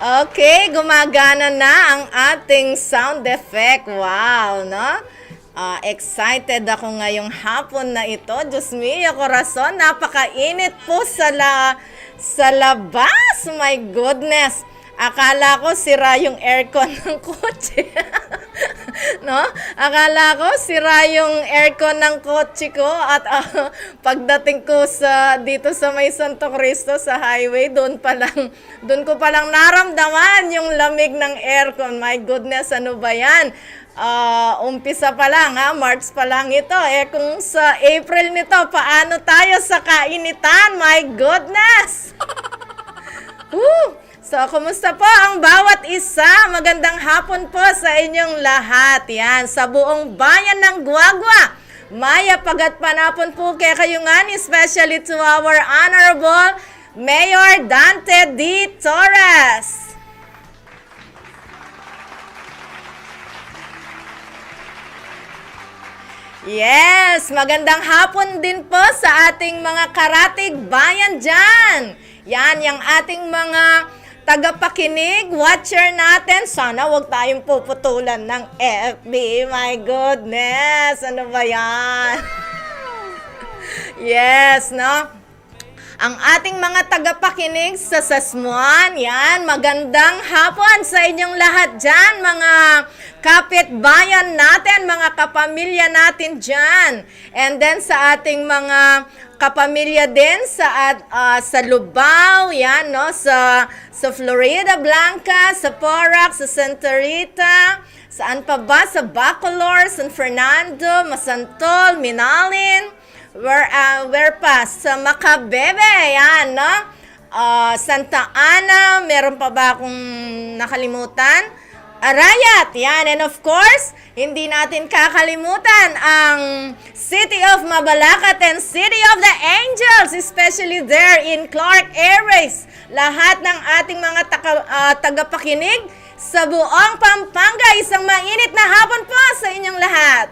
Okay, gumagana na ang ating sound effect. Wow, no? Excited ako ngayong hapon na ito. Diyos mio, corazon, napakainit po sa labas. My goodness. Akala ko sira yung aircon ng kotse. No? Akala ko sira yung aircon ng kotse ko at pagdating ko dito sa may Santo Cristo sa highway, doon ko palang naramdaman yung lamig ng aircon. My goodness, ano ba 'yan? Umpisa pa lang, March pa lang ito. Kung sa April nito, paano tayo sa kainitan? My goodness! Woo! So, kumusta po ang bawat isa? Magandang hapon po sa inyong lahat. Yan, sa buong bayan ng Guagua. Maya pagat panapon po kay kayungan, especially to our Honorable Mayor Dante D. Torres. Yes, magandang hapon din po sa ating mga karatig bayan dyan. Yan, yung ating mga tagapakinig, watcher natin. Sana wag tayong puputulan ng FB. My goodness, ano ba yan? Yes, no? Ang ating mga tagapakinig sa Sasmuan, yan, magandang hapon sa inyong lahat dyan, mga kapitbayan natin, mga kapamilya natin dyan. And then sa ating mga kapamilya din sa Lubao, yan, no, sa Florida Blanca, sa Porac, sa Santa Rita, saan pa ba? Sa Bacolor, San Fernando, Masantol, Minalin, where pa? Sa Macabebe, yan, no? Santa Ana, meron pa ba akong nakalimutan? Arayat, yan. And of course, hindi natin kakalimutan ang City of Mabalacat and City of the Angels, especially there in Clark Airways. Lahat ng ating mga tagapakinig sa buong Pampanga, isang mainit na hapon po sa inyong lahat.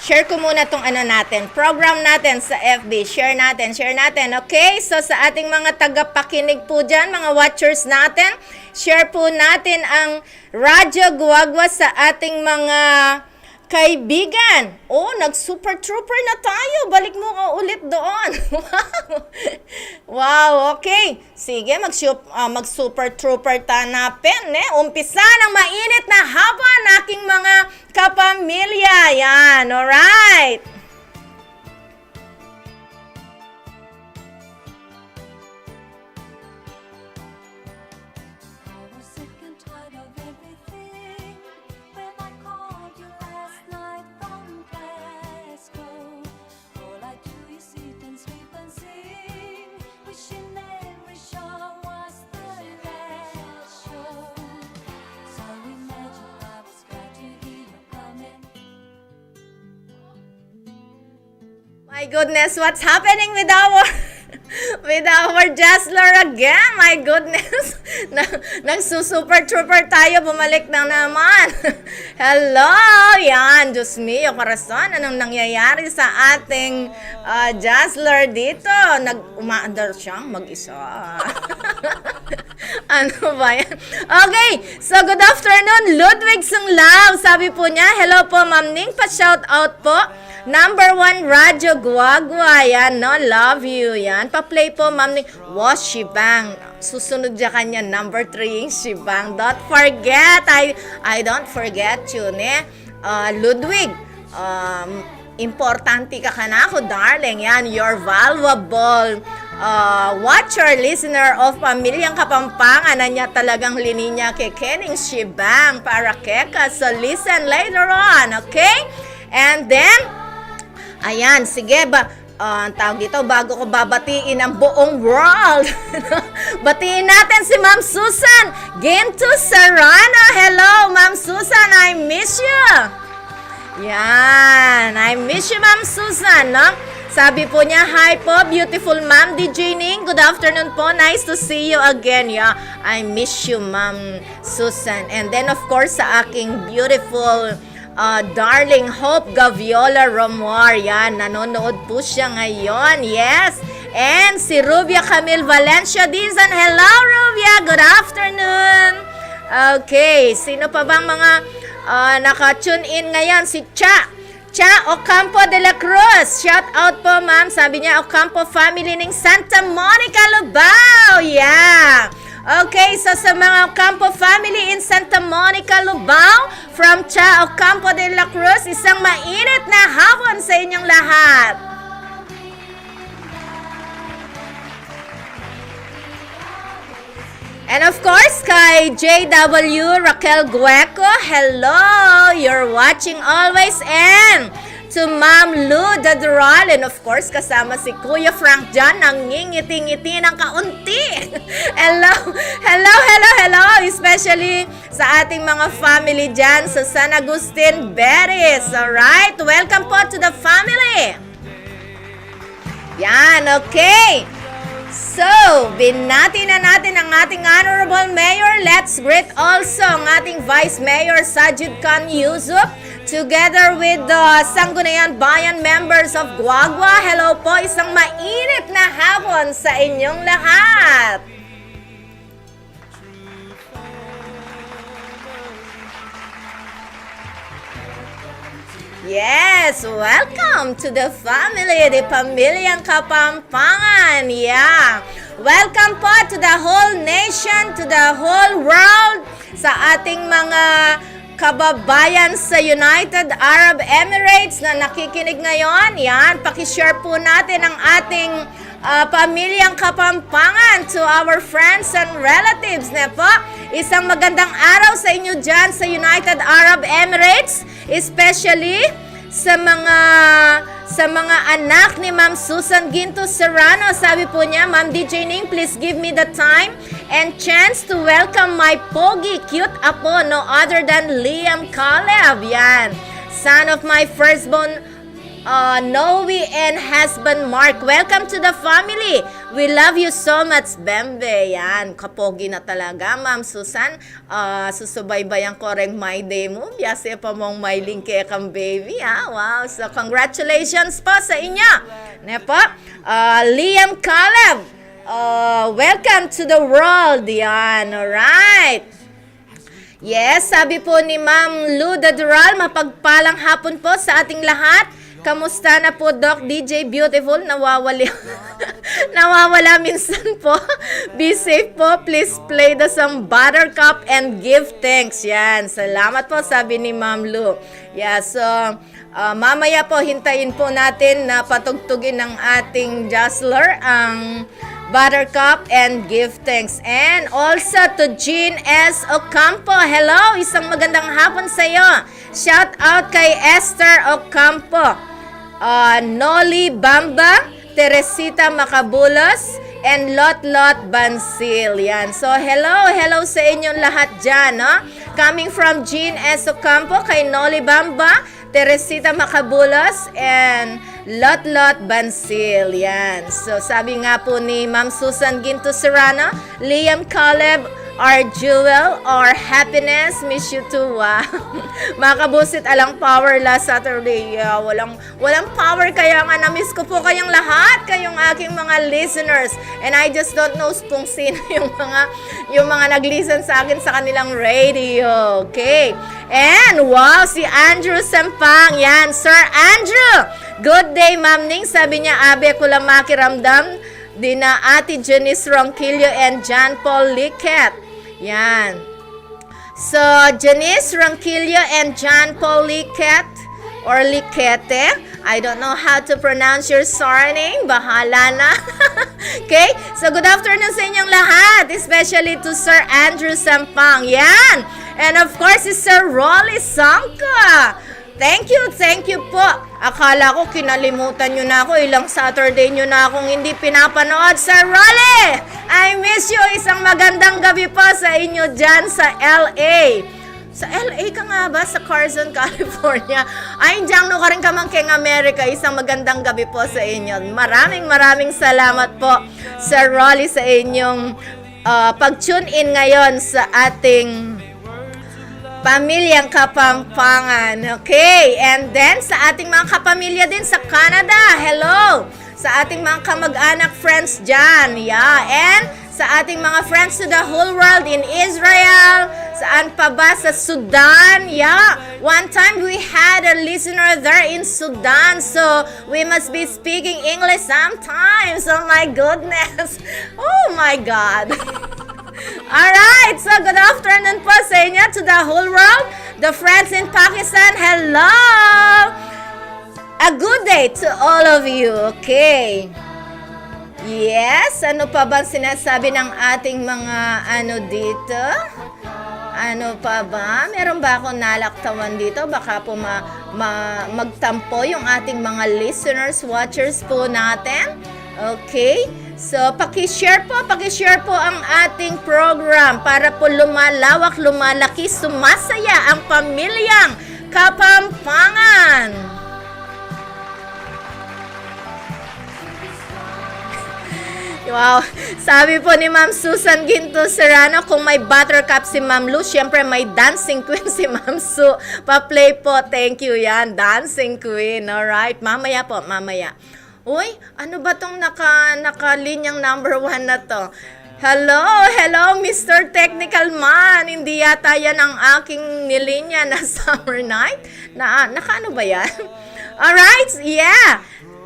Share ko muna tong program natin sa FB. Share natin, okay? So sa ating mga tagapakinig po dyan, mga watchers natin, share po natin ang Radyo Guagua sa ating mga kaibigan. Nag-super trooper na tayo. Balik mo ulit doon. Wow, okay. Sige, mag-super trooper tanapin. Umpisa ng mainit na hapon aking mga kapamilya. Yan, alright. My goodness, what's happening with our Jazzler again? My goodness. Nagsusuper trooper tayo, bumalik na naman. Hello! Yan, Diyos mio, corazon. Anong nangyayari sa ating Jazzler dito? Umaandar siyang mag-isa. Ano ba yan? Okay, so good afternoon, Ludwig Sunglaw. Sabi po niya, hello po, Ma'am Ning, pa-shout out po. Number 1, Radyo Guagua. Yan, no? Love you. Yan. Pa-play po, Ma'am Ning. Was Shibang. Susunod dyan kanya, number 3 yung Shibang. Don't forget. I don't forget you, ne? Ludwig, importante ka na ako, darling. Yan, you're valuable. Watcher, listener of Pamilyang Kapampangan. Niya talagang lininya kay Kening Shibang para keka. So, listen later on, okay? And then, ayan, sige ba, tawag dito, bago ko babatiin ang buong world. Batiin natin si Ma'am Susan Ginto Serrano. Hello, Ma'am Susan, I miss you. Yan, I miss you, Ma'am Susan, no? Sabi po niya, hi po, beautiful Ma'am DJ Ning. Good afternoon po, nice to see you again. Yeah, I miss you, Ma'am Susan. And then, of course, sa aking beautiful darling Hope Gaviola Romuar. Yan, nanonood po siya ngayon. Yes. And si Rubia Camille Valencia Dizan. Hello, Rubia! Good afternoon! Okay, sino pa bang mga naka-tune in ngayon? Si Cha Ocampo de la Cruz. Shout out po, ma'am. Sabi niya, Ocampo family ng Santa Monica, Lubao. Yeah. Okay, so sa mga Ocampo family in Santa Monica, Lubao, from Cha Ocampo de la Cruz, isang mainit na hapon sa inyong lahat. And of course, kay JW Raquel Gueco, hello! You're watching always. And to Ma'am Lou Dadural, and of course, kasama si Kuya Frank dyan, nangingiti-ngiti ng kaunti. Hello! Especially sa ating mga family dyan sa San Agustin, Beris. Alright, welcome po to the family. Yan, okay. So, binati na natin ang ating Honorable Mayor. Let's greet also ang ating Vice Mayor Sajid Khan Yusuf together with the Sangguniang Bayan members of Guagua. Hello po, isang mainit na hapon sa inyong lahat. Yes, welcome to the family, the Pamilyang Kapampangan. Yeah. Welcome po to the whole nation, to the whole world, sa ating mga kababayan sa United Arab Emirates na nakikinig ngayon. Yan, pakishare po natin ang ating Pamilyang Kapampangan to our friends and relatives na po. Isang magandang araw sa inyo dyan sa United Arab Emirates, especially sa mga anak ni Ma'am Susan Ginto Serrano. Sabi po niya, Ma'am DJ Ning, please give me the time and chance to welcome my pogi cute apo, no other than Liam Caleb. Yan, son of my firstborn Noe and husband Mark. Welcome to the family. We love you so much, Bembe. Yan, kapogi na talaga, Ma'am Susan. Susubaybayan ko rin my day mo. Biyase pa mong may link kang baby, ha? Wow, so congratulations po sa inyo. Nepo, Liam Caleb, welcome to the world. Yan, alright. Yes, sabi po ni Ma'am Lou Dadural, mapagpalang hapon po sa ating lahat. Kamusta na po, Doc DJ Beautiful? Nawawala minsan po. Be safe po. Please play the song Buttercup and give thanks. Yan. Salamat po, sabi ni Ma'am Lou. Yeah, so mamaya po, hintayin po natin na patugtugin ng ating Jostler ang Buttercup and give thanks. And also to Jean S. Ocampo. Hello, isang magandang hapon sa iyo. Shout out kay Esther Ocampo, Noli Bamba, Teresita Macabulos, and Lot Bansil. Yan. So, hello sa inyong lahat dyan, no? Coming from Jean S. Ocampo, kay Noli Bamba, Teresita Macabulos, and Lot Bansil. Yan. So, sabi nga po ni Ma'am Susan Ginto Serrano, Liam Caleb, our jewel, our happiness, miss you too. Wow. Mga kabusit, alang power last Saturday. Walang power, kaya nga na-miss ko po kayong lahat, kayong aking mga listeners. And I just don't know kung sino yung mga nag-listen sa akin sa kanilang radio. Okay. And wow, si Andrew Sampang. Yan, Sir Andrew. Good day, Ma'am Ning. Sabi niya, abe ko lang makiramdam. Dina Ate Janice Ronquillo and John Paul Liquet. Yan. So, Janice Ronquillo and John Paul Liquet or Liquete. I don't know how to pronounce your surname. Bahala na. Okay? So, good afternoon sa inyong lahat. Especially to Sir Andrew Sampang. Yan. And of course, si Sir Rolly Sangka. Thank you po. Akala ko kinalimutan nyo na ako. Ilang Saturday nyo na akong hindi pinapanood. Sir Rolly, I miss you. Isang magandang gabi po sa inyo dyan sa LA. Sa LA ka nga ba? Sa Carson, California. Ay, dyan no ka rin kamangking Amerika. Isang magandang gabi po sa inyo. Maraming salamat po, Sir Rolly, sa inyong pag-tune in ngayon sa ating Pamilyang Kapampangan. Okay. And then, sa ating mga kapamilya din sa Canada. Hello. sa ating mga kamag-anak friends dyan. Yeah, and sa ating mga friends to the whole world in Israel, saan pa ba? Sa Sudan. Yeah, one time we had a listener there in Sudan, so we must be speaking English sometimes. Oh my goodness. Oh my God. Alright, so good afternoon po sa inyo to the whole world. The friends in Pakistan, hello! A good day to all of you, okay? Yes, ano pa bang sinasabi ng ating mga dito? Ano pa ba? Meron ba akong nalaktawan dito? Baka po magtampo yung ating mga listeners, watchers po natin. Okay? So, pakishare po ang ating program para po lumalawak, lumalaki, sumasaya ang pamilyang Kapampangan. Wow, sabi po ni Ma'am Susan Ginto Serrano, kung may buttercup si Ma'am Lu, syempre may dancing queen si Ma'am Su. Pa-play po, thank you yan, dancing queen, alright, mamaya po, mamaya. Uy, ano ba tong nakalinyang number 1 na to? Hello, Mr. Technical Man. Hindi yata yan ang aking nilinya na summer night. Nakaano ba yan? Alright, yeah.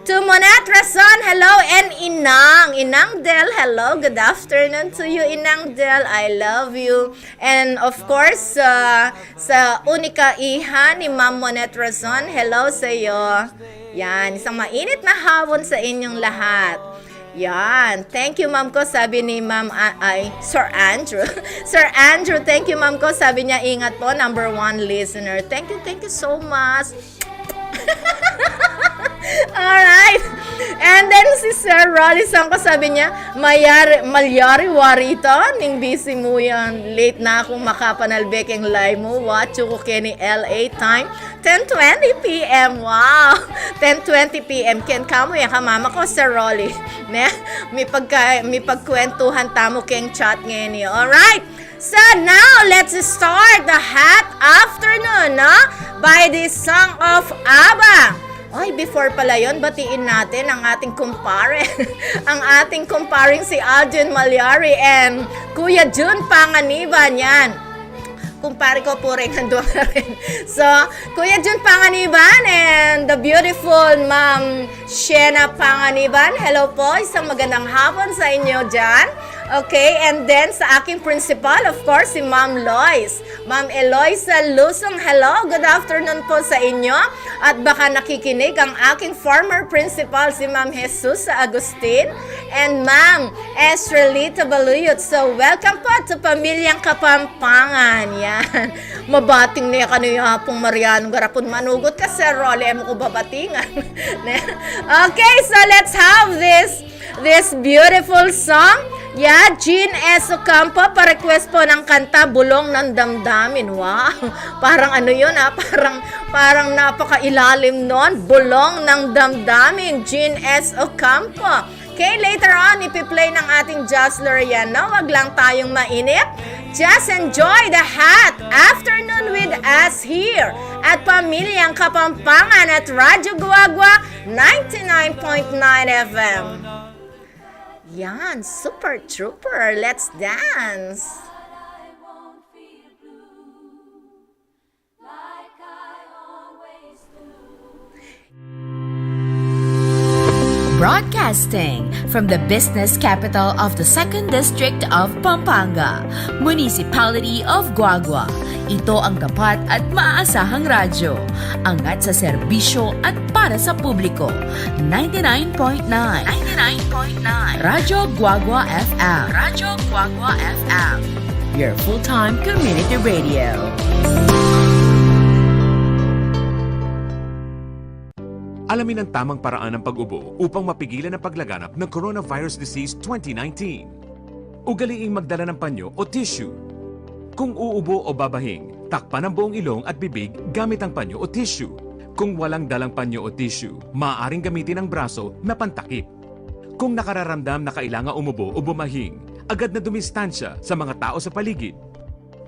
To Monat Rason, hello, and Inang Del, hello, good afternoon to you, Inang Del, I love you. And of course, sa Unika Iha ni Ma'am Monat Rason, hello sa iyo. Yan, isang mainit na hapon sa inyong lahat. Yan, thank you ma'am ko, sabi ni Ma'am, Sir Andrew. Sir Andrew, thank you ma'am ko, sabi niya, ingat po, number 1 listener. Thank you so much. Alright. And then si Sir Rolly Sangko, sabi niya, malyari warito, ning busy mo yan. Late na akong makapanalbek ang live mo. Watch ko kini LA time. 10:20 p.m. Wow. 10:20 p.m. Ken kamo yan kamama ko, Sir Rolly. Ne? May pagkwentuhan tamo keng chat ngayon niyo. Alright. So now, let's start the hot afternoon, no? By the song of ABBA. Ay, before pala yun, batiin natin ang ating kumpare. Ang ating kumparing si Alden Malyari and Kuya Jun Panganiban yan. Kumpare ko po rin, nandun na rin. So, Kuya Jun Panganiban and the beautiful Ma'am Shena Panganiban. Hello po, isang magandang hapon sa inyo dyan. Okay, and then sa aking principal, of course, si Ma'am Lois. Ma'am Eloisa Lusong, hello, good afternoon po sa inyo. At baka nakikinig ang aking former principal, si Ma'am Jesus Agustin, and Ma'am Estrelita Baluyot. So, welcome po to Pamilyang Kapampangan. Yan. Mabating niya kanyo hapong Marianong Garapon Manugot ka, Sir Rolly, mo ko babatingan. Okay, so let's have this beautiful song. Yeah, Jean S. Ocampo, pa-request po ng kanta, Bulong ng Damdamin. Wow, parang ano yun parang napakailalim nun. Bulong ng Damdamin, Jean S. Ocampo. Okay, later on, ipi-play ng ating Jostler yan, no? Wag lang tayong mainip. Just enjoy the hot afternoon with us here at Pamilyang Kapampangan at Radyo Guagua 99.9 FM. Yan, super trooper. Let's dance. Broadcasting from the business capital of the 2nd District of Pampanga, Municipality of Guagua. Ito ang tapat at maaasahang radyo. Angat sa serbisyo at para sa publiko. 99.9 Radyo Guagua FM. Radyo Guagua FM. Your full-time community radio. Alamin ang tamang paraan ng pag-ubo upang mapigilan ang paglaganap ng Coronavirus Disease 2019. Ugaliing magdala ng panyo o tissue. Kung uubo o babahing, takpan ang buong ilong at bibig gamit ang panyo o tissue. Kung walang dalang panyo o tissue, maaaring gamitin ang braso na pantakip. Kung nakararamdam na kailangan umubo o bumahing, agad na dumistansya sa mga tao sa paligid.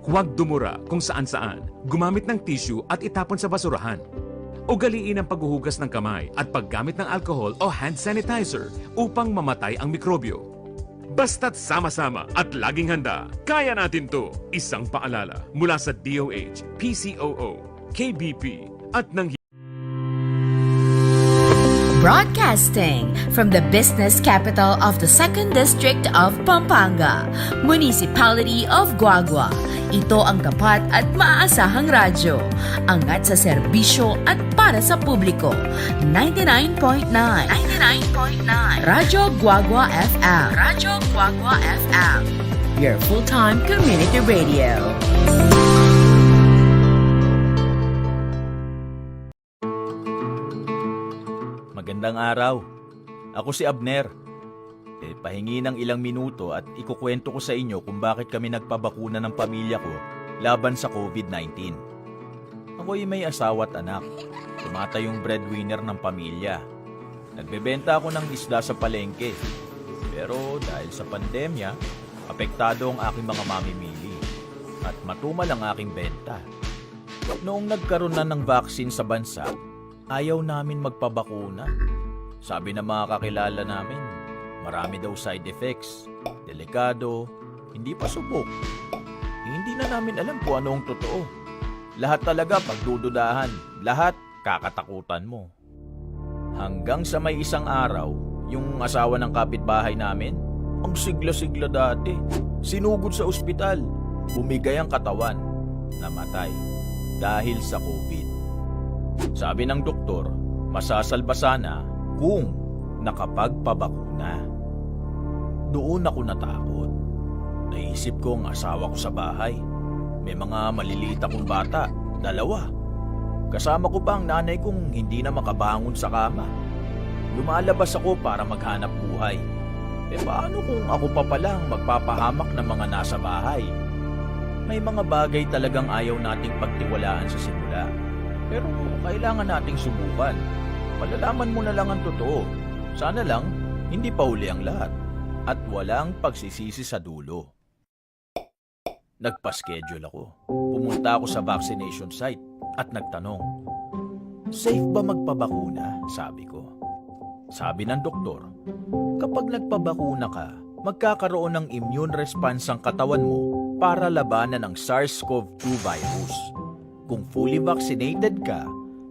Huwag dumura kung saan-saan, gumamit ng tissue at itapon sa basurahan. Ugaliin ang paghuhugas ng kamay at paggamit ng alcohol o hand sanitizer upang mamatay ang mikrobyo. Basta't sama-sama at laging handa, kaya natin to! Isang paalala mula sa DOH, PCOO, KBP at ng Broadcasting from the business capital of the 2nd District of Pampanga, Municipality of Guagua. Ito ang tapat at maaasahang radyo. Angat sa serbisyo at para sa publiko. 99.9 Radyo Guagua FM. Radyo Guagua FM. Your full-time community radio. Magandang araw. Ako si Abner. Pahingi ng ilang minuto at ikukwento ko sa inyo kung bakit kami nagpabakuna ng pamilya ko laban sa COVID-19. Ako'y may asawa at anak. Tumatayong breadwinner ng pamilya. Nagbebenta ako ng isda sa palengke. Pero dahil sa pandemya, apektado ang aking mga mamimili at matumal ang aking benta. Noong nagkaroon na ng vaccine sa bansa, ayaw namin magpabakuna. Sabi ng mga kakilala namin, marami daw side effects, delikado, hindi pa subok. Hindi na namin alam kung ano ang totoo. Lahat talaga pagdududahan, lahat kakatakutan mo. Hanggang sa may isang araw, yung asawa ng kapitbahay namin, ang sigla-sigla dati, sinugod sa ospital, bumigay ang katawan, namatay dahil sa COVID. Sabi ng doktor, masasalba sana kung nakapagpabakuna. Doon ako natakot. Naisip ko ang asawa ko sa bahay. May mga maliliit akong bata, 2. Kasama ko pa ang nanay kong hindi na makabangon sa kama. Lumalabas ako para maghanap buhay. Paano kung ako pa palang magpapahamak ng mga nasa bahay? May mga bagay talagang ayaw nating pagtiwalaan sa simula. Pero kailangan nating subukan. Malalaman mo na lang ang totoo. Sana lang, hindi pa huli ang lahat. At walang pagsisisi sa dulo. Nagpa-schedule ako. Pumunta ako sa vaccination site at nagtanong, safe ba magpabakuna? Sabi ko. Sabi ng doktor, kapag nagpabakuna ka, magkakaroon ng immune response ang katawan mo para labanan ang SARS-CoV-2 virus. Kung fully vaccinated ka,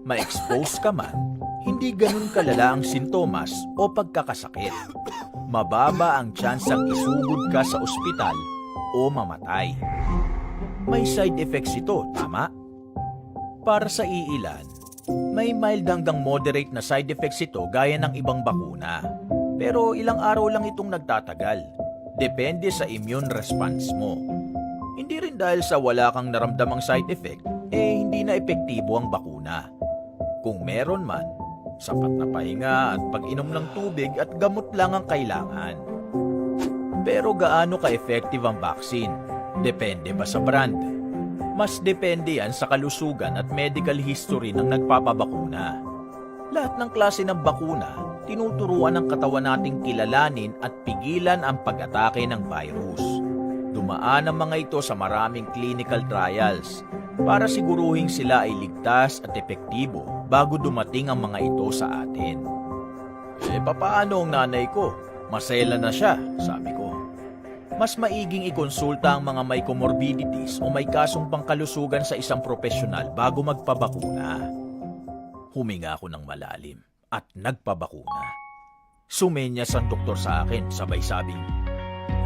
ma-expose ka man, hindi ganun kalala ang sintomas o pagkakasakit. Mababa ang tsansang isugod ka sa ospital o mamatay. May side effects ito, tama? Para sa iilan, may mild hanggang moderate na side effects ito gaya ng ibang bakuna. Pero ilang araw lang itong nagtatagal. Depende sa immune response mo. Hindi rin dahil sa wala kang naramdamang side effect, hindi na epektibo ang bakuna. Kung meron man, sapat na pahinga at pag-inom ng tubig at gamot lang ang kailangan. Pero gaano ka-effective ang vaccine? Depende ba sa brand? Mas depende yan sa kalusugan at medical history ng nagpapabakuna. Lahat ng klase ng bakuna, tinuturuan ng katawan nating kilalanin at pigilan ang pag-atake ng virus. Dumaan ang mga ito sa maraming clinical trials para siguruhing sila ay ligtas at epektibo bago dumating ang mga ito sa atin. Papaano ang nanay ko? Masela na siya, sabi ko. Mas maiging ikonsulta ang mga may comorbidities o may kasong pangkalusugan sa isang profesional bago magpabakuna. Huminga ako ng malalim at nagpabakuna. Sumenyas ang doktor sa akin, sabay sabing,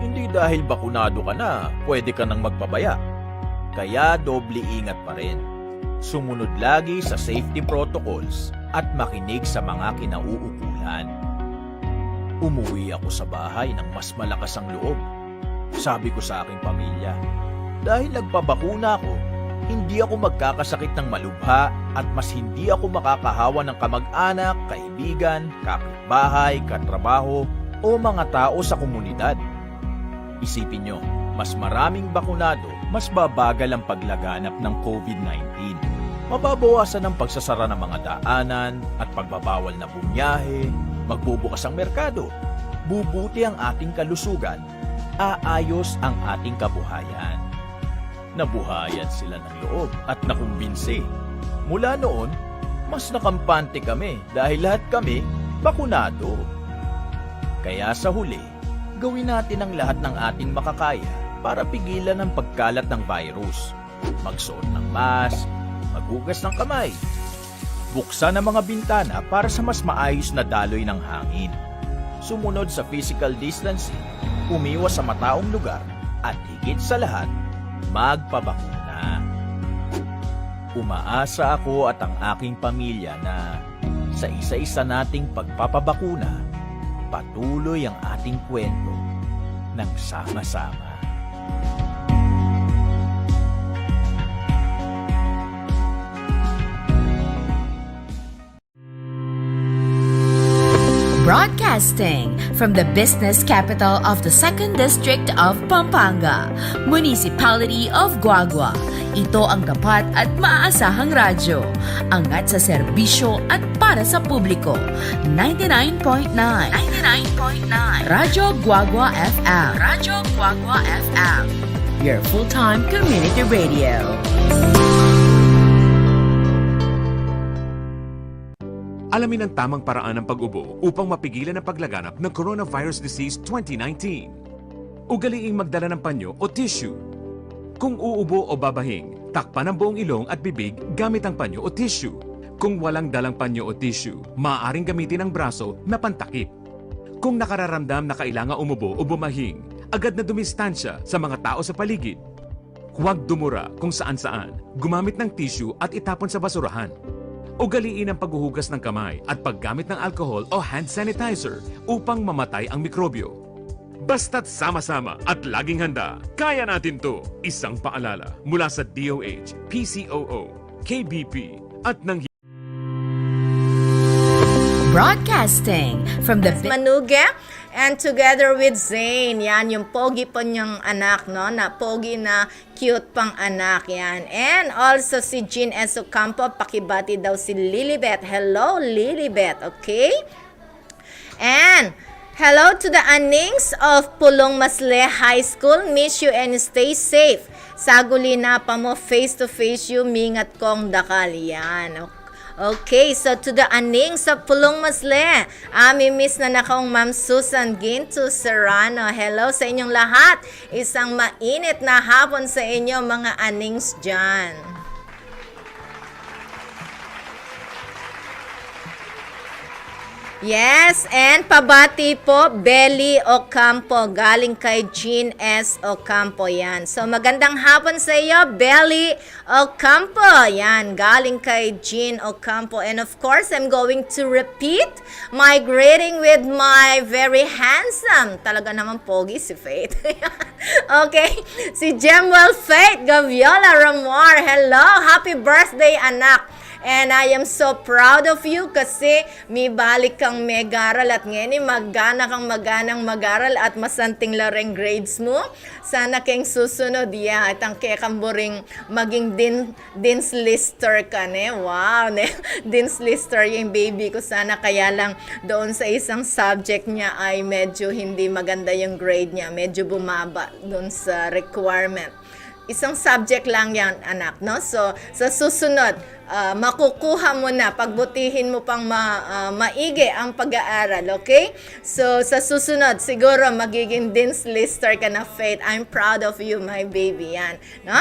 hindi dahil bakunado ka na, pwede ka nang magpabaya. Kaya doble ingat pa rin. Sumunod lagi sa safety protocols at makinig sa mga kinauukulan. Umuwi ako sa bahay ng mas malakas ang loob. Sabi ko sa aking pamilya, dahil nagpabakuna ako, hindi ako magkakasakit ng malubha at mas hindi ako makakahawa ng kamag-anak, kaibigan, kapitbahay, katrabaho o mga tao sa komunidad. Isipin nyo, mas maraming bakunado, mas babagal ang paglaganap ng COVID-19. Mababawasan ang pagsasara ng mga daanan at pagbabawal na bumiyahe, magbubukas ang merkado, bubuti ang ating kalusugan, aayos ang ating kabuhayan. Nabuhayan sila ng loob at nakumbinsi. Mula noon, mas nakampante kami dahil lahat kami bakunado. Kaya sa huli, gawin natin ang lahat ng ating makakaya para pigilan ang pagkalat ng virus. Magsuot ng mask, maghugas ng kamay, buksan ang mga bintana para sa mas maayos na daloy ng hangin. Sumunod sa physical distancing, umiwas sa mataong lugar, at higit sa lahat, magpabakuna. Umaasa ako at ang aking pamilya na sa isa-isa nating pagpapabakuna, patuloy ang ating kwento ng sama-sama. Broadcasting from the business capital of the 2nd District of Pampanga, Municipality of Guagua. Ito ang tapat at maaasahang radyo. Angat sa serbisyo at para sa publiko. 99.9 Radyo Guagua FM. Radyo Guagua FM. Your full-time community radio. Alamin ang tamang paraan ng pag-ubo upang mapigilan ang paglaganap ng Coronavirus Disease 2019. Ugaliing magdala ng panyo o tissue. Kung uubo o babahing, takpan ang buong ilong at bibig gamit ang panyo o tissue. Kung walang dalang panyo o tissue, maaaring gamitin ang braso na pantakip. Kung nakararamdam na kailangan umubo o bumahing, agad na dumistansya sa mga tao sa paligid. Huwag dumura kung saan-saan, gumamit ng tissue at itapon sa basurahan. Ugaliin ang paghuhugas ng kamay at paggamit ng alcohol o hand sanitizer upang mamatay ang mikrobyo. Basta't sama-sama at laging handa, kaya natin to! Isang paalala mula sa DOH, PCOO, KBP at ng Broadcasting from the Manuge and together with Zane. Yan, yung pogi po niyang anak, no? Na pogi na cute pang anak, yan. And also si Jean S. Ocampo, pakibati daw si Lilibet. Hello, Lilibet, okay? And hello to the Anings of Pulong Masle High School. Miss you and stay safe. Saguli na pa mo, face-to-face you, mingat kong dakal. Yan, okay, so to the Aning sa Pulong Masle, miss na nakaong Ma'am Susan Ginto Serrano. Hello sa inyong lahat. Isang mainit na hapon sa inyo mga Anings dyan. Yes, and pabati po, Belly Ocampo, galing kay Jean S. Ocampo, yan. So, magandang hapon sa iyo, Belly Ocampo, yan, galing kay Jean Ocampo. And of course, I'm going to repeat my greeting with my very handsome, talaga naman pogi si Faith. Okay, si Gemwell Faith Gaviola Ramor, hello, happy birthday anak. And I am so proud of you kasi may balik kang mag-aral at ngayon magana kang maganang mag-aral at masanting lareng grades mo. Sana keng susunod, yeah, at ang kekamburing maging Dean's Lister ka, ne? Wow, ne? Dean's Lister yung baby ko. Sana kaya lang doon sa isang subject niya ay medyo hindi maganda yung grade niya. Medyo bumaba doon sa requirement. Isang subject lang yan, anak, no? So, sa susunod, makukuha mo na, pagbutihin mo pang maigi ang pag-aaral, okay? So, sa susunod, siguro magiging Dean's Lister ka na, Faith. I'm proud of you, my baby, yan, no?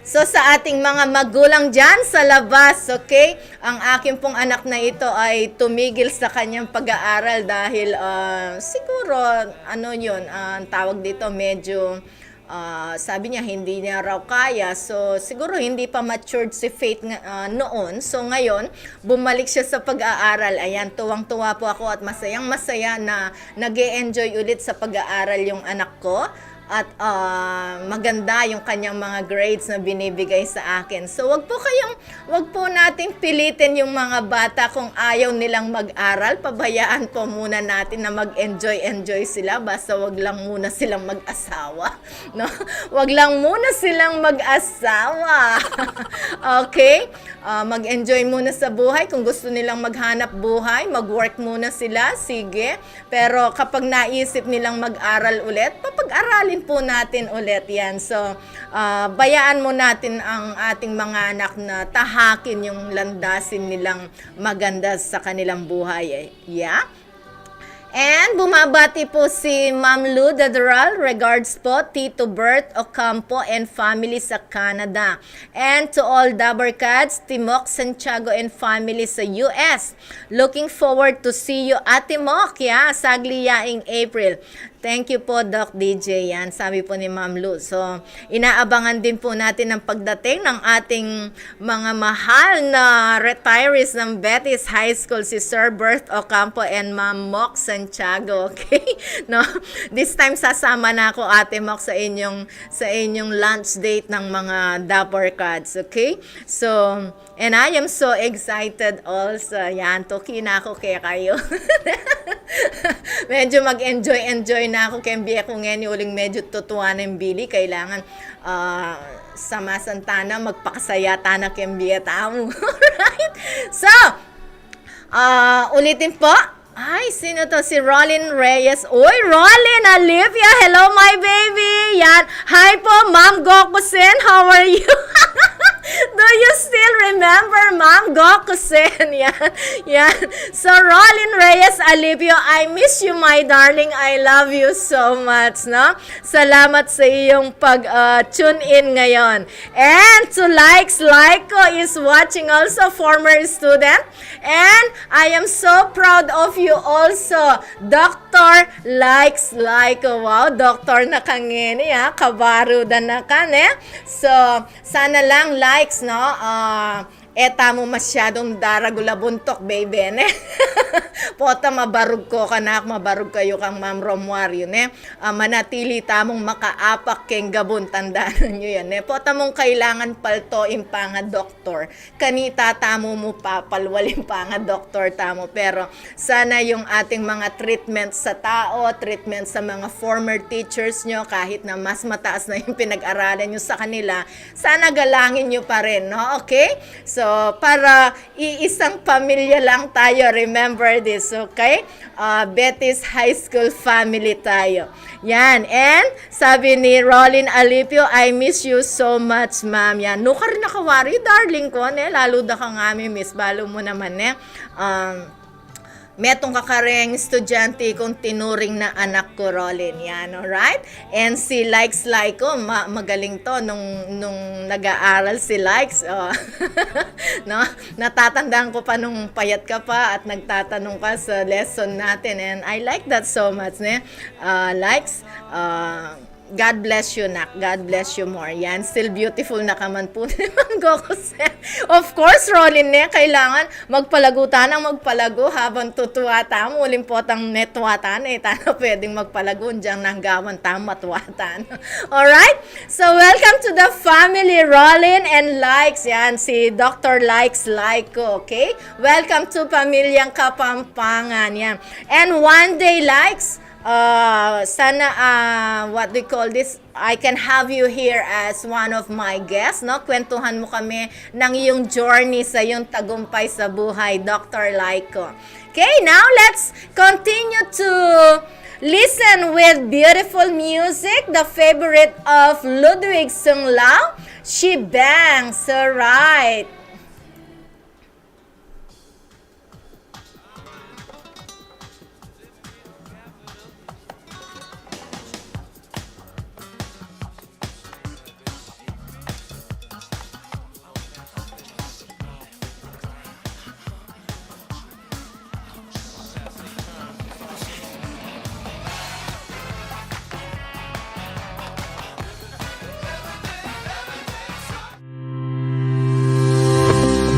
So, sa ating mga magulang dyan sa labas, okay? Ang akin pong anak na ito ay tumigil sa kanyang pag-aaral dahil siguro, ano yun, ang tawag dito, medyo sabi niya hindi niya raw kaya, so siguro hindi pa matured si Faith noon. So ngayon bumalik siya sa pag-aaral. Ayan, tuwang-tuwa po ako at masayang-masaya na nag-e-enjoy ulit sa pag-aaral yung anak ko. At maganda yung kanyang mga grades na binibigay sa akin. So wag po nating pilitin yung mga bata kung ayaw nilang mag-aral. Pabayaan po muna natin na mag-enjoy sila. Basta wag lang muna silang mag-asawa. No? Wag lang muna silang mag-asawa. Okay? Mag-enjoy muna sa buhay. Kung gusto nilang maghanap buhay, mag-work muna sila. Sige. Pero kapag naisip nilang mag-aral ulit, papag-aralin gagawin po natin ulit yan. So, bayaan mo natin ang ating mga anak na tahakin yung landasin nilang maganda sa kanilang buhay. Yeah? And bumabati po si Ma'am Lou Dadaral, regards po Tito Bert Ocampo and family sa Canada. And to all Dabarkads, Timok, Santiago and family sa US. Looking forward to see you Ate Mok, yeah, sagliyaing April. Thank you po, Doc DJ. Yan, sabi po ni Ma'am Lou. So, inaabangan din po natin ang pagdating ng ating mga mahal na retirees ng Betis High School, si Sir Bert Ocampo and Ma'am Mok Santiago. Okay? No? This time, sasama na ako, Ate Mok, sa inyong lunch date ng mga Dapper Cards. Okay? So, and I am so excited also. Yan, tuki na ako kaya kayo. Medyo mag-enjoy na ako. Kaya ko ngayon uling medyo tutuwa ng bili. Kailangan sama santana, magpakasaya na kaya tamo. Right? So, ulitin po. Ay, sino to? Si Rolin Reyes. Uy, Rolin, Olivia. Hello, my baby. Yan. Hi po, Ma'am Gokusen. How are you? Do you still remember Ma'am Gokusen? Yan. Yan. So, Rolin Reyes, Olivia, I miss you, my darling. I love you so much, no? Salamat sa iyong pag-tune in ngayon. And to Laiko is watching also, former student. And I am so proud of you also, Dr. Laiko. Wow, Dr. na kangeni, ha? Kabarudan na ka, ne? So, sana lang likes, no? Eta mo masyadong daragula buntok, baby, ne? Pota mabarug ko kanak, mabarug kayo kang Ma'am Romuario, ne? Manatili tamong makaapak keng gabon, tandaan nyo yan, ne? Pota mong kailangan palto impa nga doktor. Kanita tamo mo papalwalim pa nga doktor tamo. Pero sana yung ating mga treatment sa tao, treatment sa mga former teachers nyo, kahit na mas mataas na yung pinag-aralan nyo sa kanila, sana galangin nyo pa rin, no? Okay? So, para iisang pamilya lang tayo, remember this, okay? Betis High School family tayo. Yan. And sabi ni Rolin Alipio, I miss you so much, ma'am. Yan. Nukar na kawari, darling ko, ne? Lalo da ka nga, miss. Balo mo naman, ne? Metong kakareng estudyante kong tinuring na anak ko, Rolin. Yan, alright? And si Likes Laiko, magaling to nung nag-aaral si Likes. No? Natatandaan ko pa nung payat ka pa at nagtatanong ka sa lesson natin. And I like that so much, ne? Likes, God bless you, nak. God bless you more. Yan, still beautiful na kaman po ni Ma'am Gokusen. Of course, Rolin, ne, kailangan magpalago tanang magpalago habang tutuwa tamo. Uling po tang netwatan, tana pwedeng magpalago diyang nanggawan tamo matwatan. Alright? So, welcome to the family, Rolin and Likes. Yan, si Dr. Likes Laiko, okay? Welcome to Pamilyang Kapampangan. Yan. And one day, Likes, sana what we call this, I can have you here as one of my guests, no? Kwentuhan mo kami ng iyong journey sa iyong tagumpay sa buhay, Dr. Laiko. Okay, now let's continue to listen with beautiful music, the favorite of Ludwig Sunglao, She Bangs. Alright.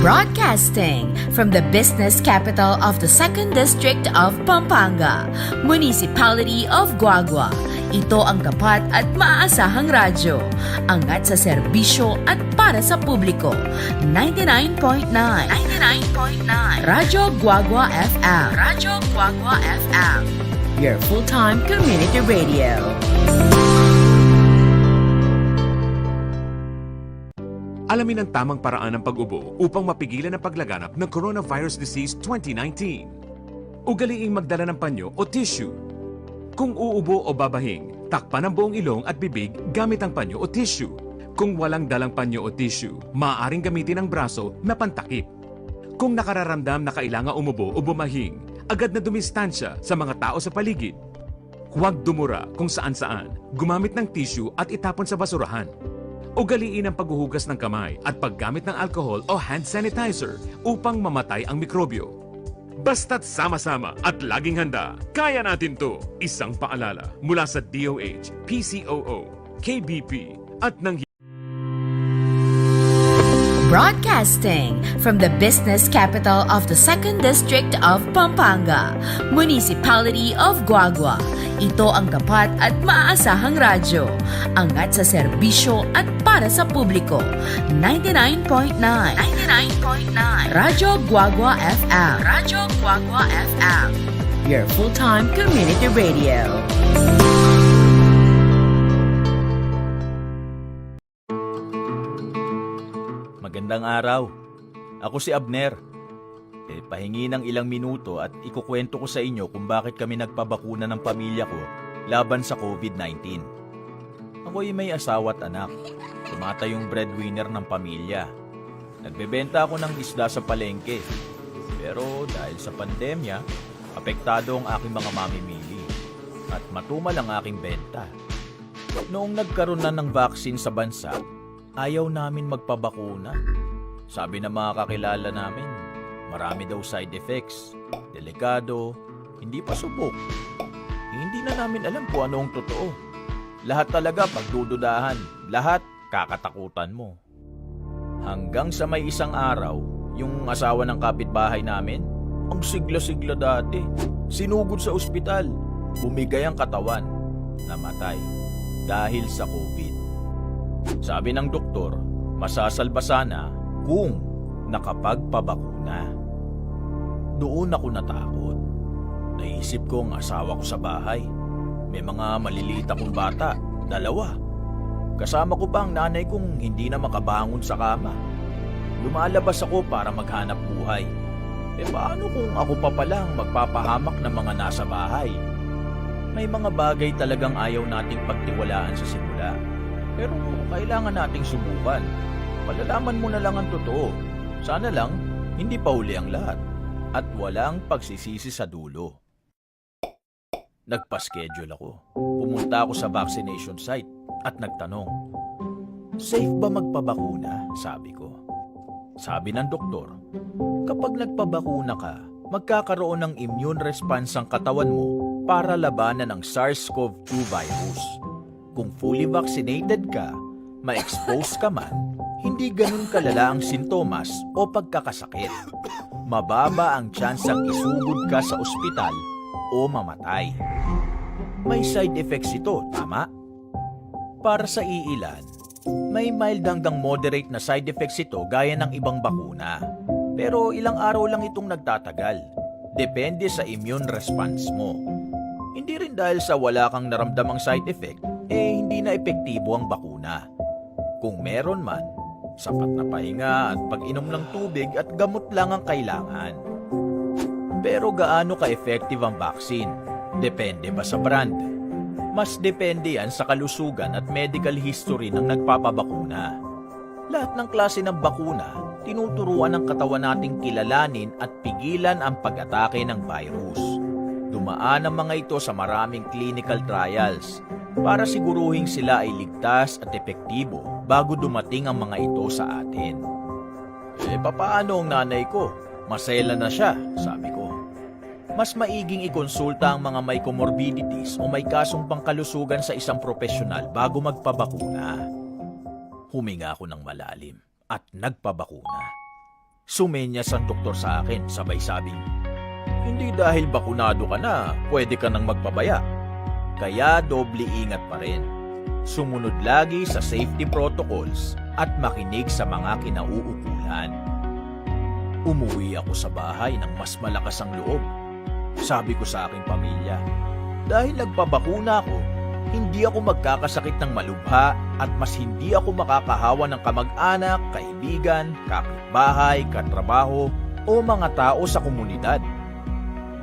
Broadcasting from the business capital of the 2nd District of Pampanga, Municipality of Guagua. Ito ang tapat at maaasahang radyo. Angat sa serbisyo at para sa publiko. 99.9 Radyo Guagua FM. Radyo Guagua FM. Your full-time community radio. Alamin ang tamang paraan ng pag-ubo upang mapigilan ang paglaganap ng Coronavirus Disease 2019. Ugaliing magdala ng panyo o tissue. Kung uubo o babahing, Takpan ang buong ilong at bibig gamit ang panyo o tissue. Kung walang dalang panyo o tissue, maaaring gamitin ang braso na pantakip. Kung nakararamdam na kailangan umubo o bumahing, agad na dumistansya sa mga tao sa paligid. Huwag dumura kung saan-saan, gumamit ng tissue at itapon sa basurahan. Ugaliin ang paghuhugas ng kamay at paggamit ng alcohol o hand sanitizer upang mamatay ang mikrobyo. Basta't sama-sama at laging handa, kaya natin to! Isang paalala mula sa DOH, PCOO, KBP at ng Broadcasting from the business capital of the 2nd District of Pampanga, Municipality of Guagua. Ito ang tapat at maaasahang radyo. Angat sa serbisyo at para sa publiko. 99.9 Radyo Guagua FM. Radyo Guagua FM. Your full-time community radio. Magandang araw. Ako si Abner. Pahingi ng ilang minuto at ikukwento ko sa inyo kung bakit kami nagpabakuna ng pamilya ko laban sa COVID-19. Ako'y may asawa at anak. Tumata yung breadwinner ng pamilya. Nagbebenta ako ng isda sa palengke. Pero dahil sa pandemya, apektado ang aking mga mamimili at matumal ang aking benta. Noong nagkaroon na ng vaccine sa bansa, ayaw namin magpabakuna. Sabi ng mga kakilala namin, marami daw side effects, delikado, hindi pa subok. Hindi na namin alam kung ano ang totoo. Lahat talaga pagdududahan, lahat kakatakutan mo. Hanggang sa may isang araw, yung asawa ng kapitbahay namin, ang sigla-sigla dati, sinugod sa ospital, bumigay ang katawan, namatay dahil sa COVID. Sabi ng doktor, masasalba sana kung nakapagpabakuna. Doon ako natakot. Naisip ko ang asawa ko sa bahay. May mga maliliit akong bata, 2. Kasama ko pa ang nanay kong hindi na makabangon sa kama. Lumalabas ako para maghanap buhay. Paano kung ako pa palang magpapahamak ng mga nasa bahay? May mga bagay talagang ayaw nating pagtiwalaan sa simula. Pero kailangan nating subukan. Malalaman mo na lang ang totoo. Sana lang, hindi pa huli ang lahat. At walang pagsisisi sa dulo. Nagpa-schedule ako. Pumunta ako sa vaccination site at nagtanong, safe ba magpabakuna? Sabi ko. Sabi ng doktor, kapag nagpabakuna ka, magkakaroon ng immune response ang katawan mo para labanan ang SARS-CoV-2 virus. Kung fully vaccinated ka, ma-expose ka man, hindi ganun kalala ang sintomas o pagkakasakit. Mababa ang tsansang isugod ka sa ospital o mamatay. May side effects ito, tama? Para sa iilan, may mild hanggang moderate na side effects ito gaya ng ibang bakuna. Pero ilang araw lang itong nagtatagal. Depende sa immune response mo. Hindi rin dahil sa wala kang naramdamang side effect, hindi na epektibo ang bakuna. Kung meron man, sapat na pahinga at pag-inom ng tubig at gamot lang ang kailangan. Pero gaano ka-effective ang vaccine? Depende ba sa brand? Mas depende yan sa kalusugan at medical history ng nagpapabakuna. Lahat ng klase ng bakuna, tinuturuan ng katawan nating kilalanin at pigilan ang pag-atake ng virus. Dumaan ang mga ito sa maraming clinical trials para siguruhin sila ay ligtas at epektibo bago dumating ang mga ito sa atin. Papaano ang nanay ko? Masela na siya, sabi ko. Mas maiging ikonsulta ang mga may comorbidities o may kasong pangkalusugan sa isang profesional bago magpabakuna. Huminga ako ng malalim at nagpabakuna. Sumenyas ang doktor sa akin, sabay sabing, hindi dahil bakunado ka na, pwede ka nang magpabaya. Kaya doble ingat pa rin. Sumunod lagi sa safety protocols at makinig sa mga kinauukulan. Umuwi ako sa bahay ng mas malakas ang loob. Sabi ko sa aking pamilya, dahil nagpabakuna ako, hindi ako magkakasakit ng malubha at mas hindi ako makakahawa ng kamag-anak, kaibigan, kapitbahay, katrabaho o mga tao sa komunidad.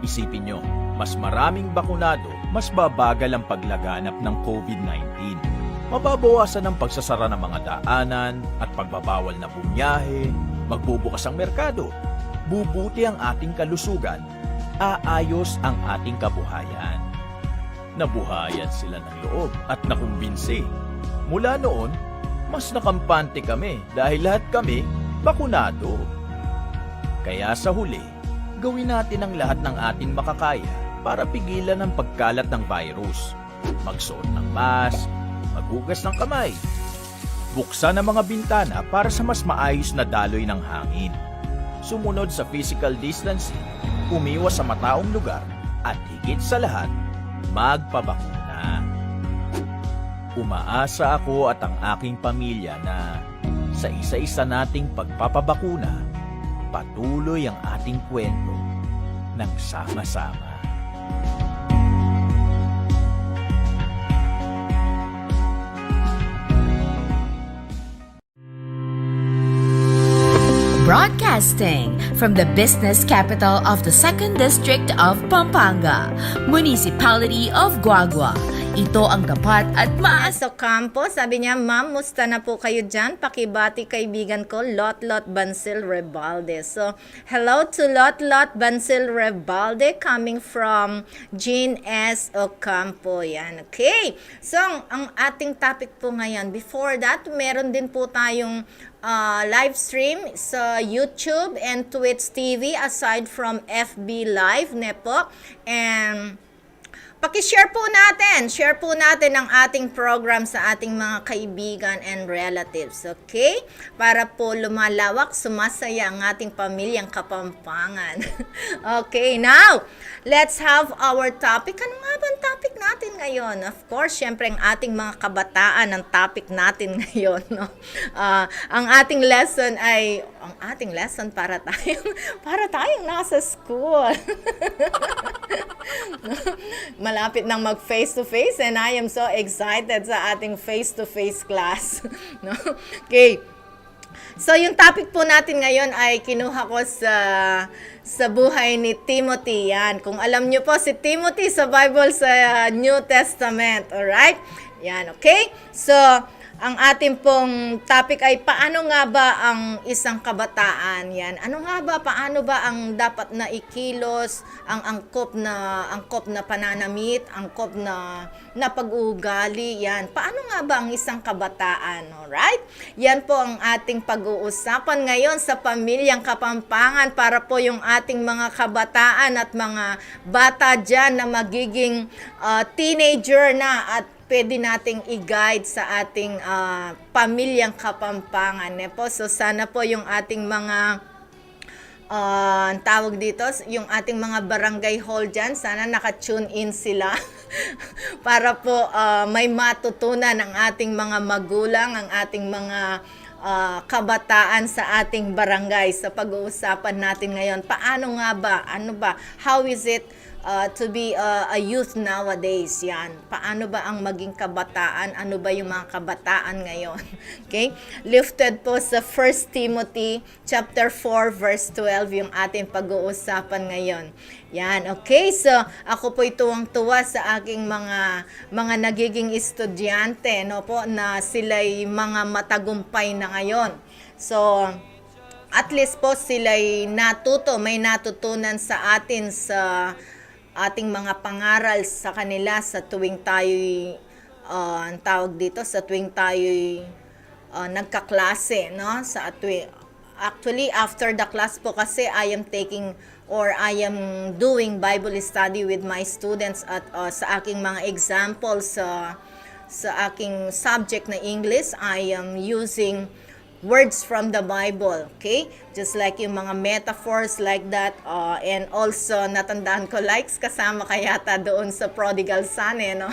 Isipin nyo, mas maraming bakunado mas babagal ang paglaganap ng COVID-19. Mababawasan ang pagsasara ng mga daanan at pagbabawal na bumiyahe, magbubukas ang merkado, bubuti ang ating kalusugan, aayos ang ating kabuhayan. Nabuhayan sila ng loob at nakumbinsi. Mula noon, mas nakampante kami dahil lahat kami bakunado. Kaya sa huli, gawin natin ang lahat ng ating makakaya para pigilan ang pagkalat ng virus. Magsuot ng mask, maghugas ng kamay, buksan ang mga bintana para sa mas maayos na daloy ng hangin. Sumunod sa physical distancing, umiwas sa mataong lugar, at higit sa lahat, magpabakuna. Umaasa ako at ang aking pamilya na sa isa-isa nating pagpapabakuna, patuloy ang ating kwento ng sama-sama. Broadcasting from the business capital of the 2nd District of Pampanga, Municipality of Guagua. Ito ang tapat at Sa kampo, sabi niya, Ma'am, musta na po kayo dyan? Pakibati kaibigan ko, Lot Bansil Rebalde. So, hello to Lot Bansil Rebalde coming from Jean S. Ocampo. Yan, okay. So, ang ating topic po ngayon, before that, meron din po tayong live stream sa YouTube and Twitch TV aside from FB Live, po. And share po natin ang ating program sa ating mga kaibigan and relatives, okay? Para po lumalawak, sumasaya ang ating pamilyang Kapampangan. Okay, now, let's have our topic. Ano nga ba ang topic natin ngayon? Of course, syempre ang ating mga kabataan ang topic natin ngayon, no? Ang ating lesson para tayong nasa school. Malapit nang mag face-to-face and I am so excited sa ating face-to-face class. No? Okay. So, yung topic po natin ngayon ay kinuha ko sa buhay ni Timothy. Yan. Kung alam nyo po, si Timothy sa Bible sa New Testament. Alright? Yan. Okay? So, ang ating pong topic ay paano nga ba ang isang kabataan? Yan. Ano nga ba, paano ba ang dapat na ikilos, ang angkop na pananamit, angkop na pag-uugali? Yan. Paano nga ba ang isang kabataan? Alright? Yan po ang ating pag-uusapan ngayon sa Pamilyang Kapampangan para po yung ating mga kabataan at mga bata dyan na magiging teenager na at pwede nating i-guide sa ating Pamilyang Kapampangan. Po. So, sana po yung ating mga tawag dito, yung ating mga barangay hall dyan, sana naka-tune in sila para po may matutunan ang ating mga magulang, ang ating mga kabataan sa ating barangay sa pag-uusapan natin ngayon. Paano nga ba? Ano ba? How is it to be a youth nowadays? Yan. Paano ba ang maging kabataan? Ano ba yung mga kabataan ngayon? Okay? Lifted po sa 1 Timothy chapter 4 verse 12 yung ating pag-uusapan ngayon. Yan. Okay? So, ako po tuwang-tuwa sa aking mga nagiging estudyante, no po, na sila'y mga matagumpay na ngayon. So, at least po sila'y may natutunan sa atin sa ating mga pangaral sa kanila sa tuwing tayo'y sa tuwing tayo'y nagkaklase, no? Actually, after the class po kasi I am doing Bible study with my students at sa aking mga examples sa aking subject na English, I am using words from the Bible, okay? Just like yung mga metaphors like that, and also natandaan ko likes kasama kayata doon sa Prodigal Son, no?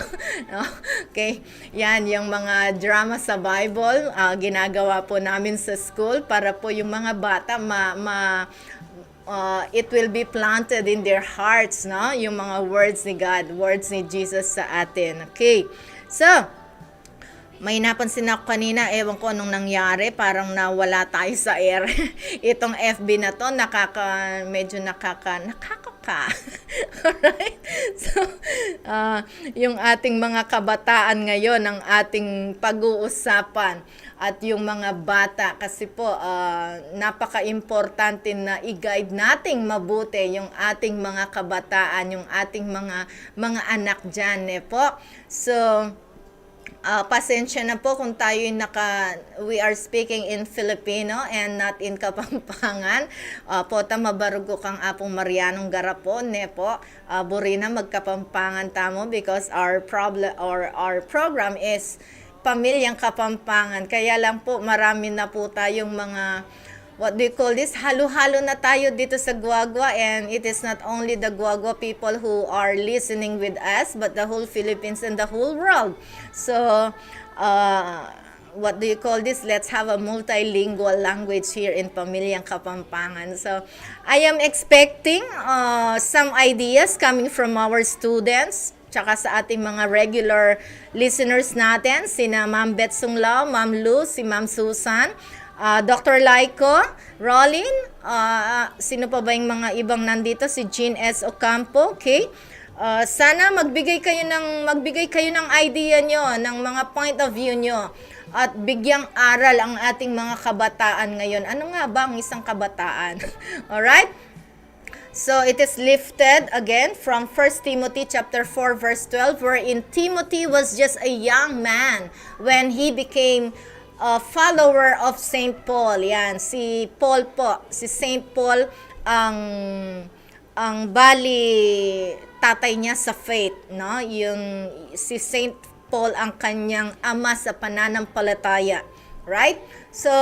Okay? Yan, yung mga drama sa Bible, ginagawa po namin sa school para po yung mga bata it will be planted in their hearts, no? Yung mga words ni God, words ni Jesus sa atin, okay? So, may napansin ako kanina, ewan ko anong nangyari, parang nawala tayo sa air. Itong FB na to, medyo nakaka ka. Alright? So, yung ating mga kabataan ngayon, ang ating pag-uusapan at yung mga bata kasi po napaka-importante na i-guide nating mabuti yung ating mga kabataan, yung ating mga anak dyan po. So, pasensya na po kung we are speaking in Filipino and not in Kapampangan. Pota mabarugo kang apong Marianong Garapon po. Buri na magkapampangan tamo because our program is Pamilyang Kapampangan. Kaya lang po marami na po tayong mga what do you call this? Halo-halo na tayo dito sa Guagua, and it is not only the Guagua people who are listening with us, but the whole Philippines and the whole world. So, what do you call this? Let's have a multilingual language here in Pamilyang Kapampangan. So, I am expecting some ideas coming from our students, tsaka sa ating mga regular listeners natin, sina Ma'am Bet Sunglao, Ma'am Lu, si Ma'am Susan, Dr. Laiko, Rolin, sino pa ba yung mga ibang nandito? Si Jean S. Ocampo, okay? Sana magbigay kayo ng idea nyo, ng mga point of view nyo, at bigyang aral ang ating mga kabataan ngayon. Ano nga ba ang isang kabataan? Alright? So it is lifted again from 1 Timothy chapter 4 verse 12, wherein Timothy was just a young man when he became a follower of Saint Paul. Yan, si Paul po, si Saint Paul ang bali tatay niya sa faith, no? Yung si Saint Paul ang kanyang ama sa pananampalataya, right? So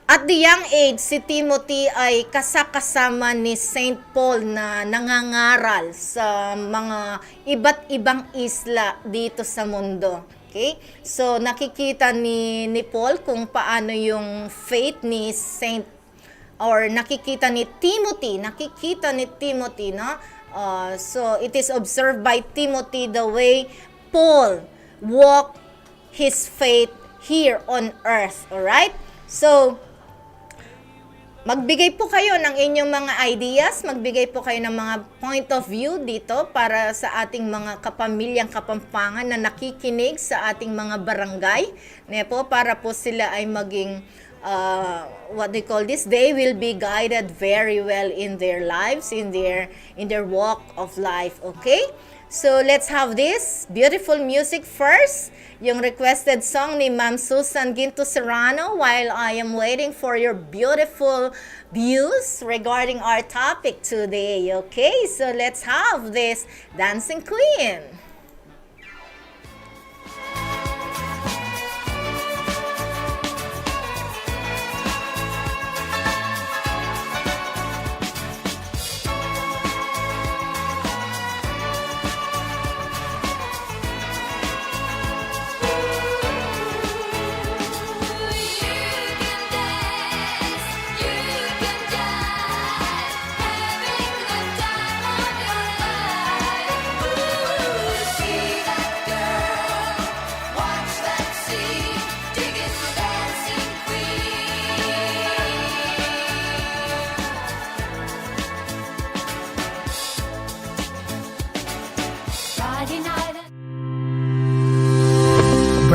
at the young age, si Timothy ay kasama ni Saint Paul na nangangaral sa mga iba't ibang isla dito sa mundo. Okay? So, nakikita ni Paul kung paano yung faith ni nakikita ni Timothy, no? So, it is observed by Timothy the way Paul walked his faith here on earth. Alright? So, magbigay po kayo ng inyong mga ideas, magbigay po kayo ng mga point of view dito para sa ating mga kapamilyang Kapampangan na nakikinig sa ating mga barangay. Nepo, para po sila ay maging, what they call this, they will be guided very well in their lives, in their walk of life, okay? So, let's have this beautiful music first. Yung requested song ni Ma'am Susan Ginto Serrano while I am waiting for your beautiful views regarding our topic today. Okay, so let's have this Dancing Queen.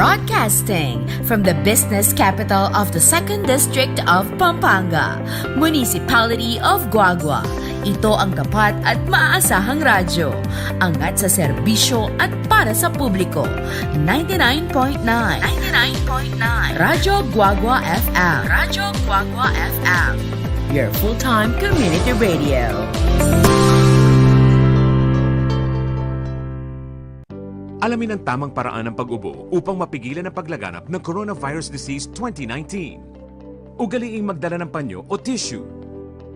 Broadcasting from the business capital of the 2nd District of Pampanga, Municipality of Guagua. Ito ang tapat at maaasahang radyo. Angat sa serbisyo at para sa publiko. 99.9 Radyo Guagua FM. Radyo Guagua FM. Your full-time community radio. Alamin ang tamang paraan ng pag-ubo upang mapigilan ang paglaganap ng Coronavirus Disease 2019. Ugaliing magdala ng panyo o tissue.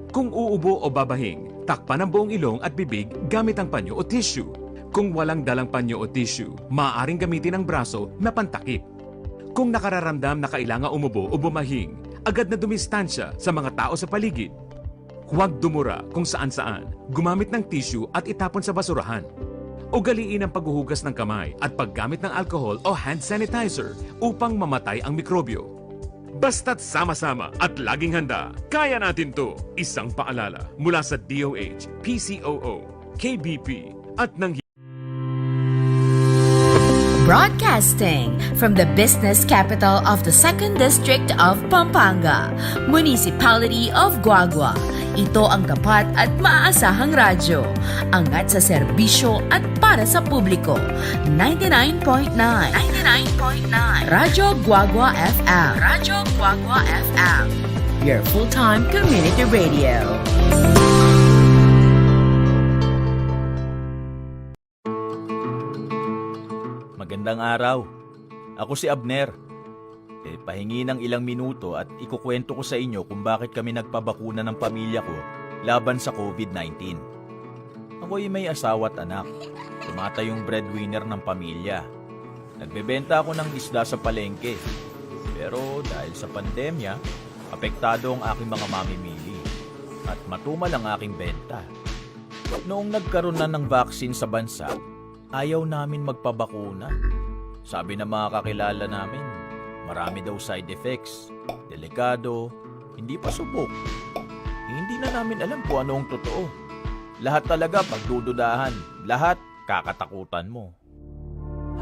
Kung uubo o babahing, takpan ang buong ilong at bibig gamit ang panyo o tissue. Kung walang dalang panyo o tissue, maaaring gamitin ang braso na pantakip. Kung nakararamdam na kailangan umubo o bumahing, agad na dumistansya sa mga tao sa paligid. Huwag dumura kung saan-saan, gumamit ng tissue at itapon sa basurahan. Ugaliin ang paghuhugas ng kamay at paggamit ng alcohol o hand sanitizer upang mamatay ang mikrobyo. Basta't sama-sama at laging handa, kaya natin to. Isang paalala mula sa DOH, PCOO, KBP at ng Broadcasting from the business capital of the 2nd District of Pampanga, Municipality of Guagua. Ito ang tapat at maaasahang radyo. Angat sa serbisyo at para sa publiko. 99.9 Radyo Guagua FM. Radyo Guagua FM. Your full-time community radio. Magandang araw. Ako si Abner. Pahingi ng ilang minuto at ikukwento ko sa inyo kung bakit kami nagpabakuna ng pamilya ko laban sa COVID-19. Ako'y may asawa at anak. Tumatayong breadwinner ng pamilya. Nagbebenta ako ng isda sa palengke. Pero dahil sa pandemya, apektado ang aking mga mamimili at matumal ang aking benta. Noong nagkaroon na ng vaccine sa bansa, ayaw namin magpabakuna. Sabi ng mga kakilala namin, marami daw side effects, delikado, hindi pa subok. Hindi na namin alam kung ano ang totoo. Lahat talaga pagdududahan, lahat kakatakutan mo.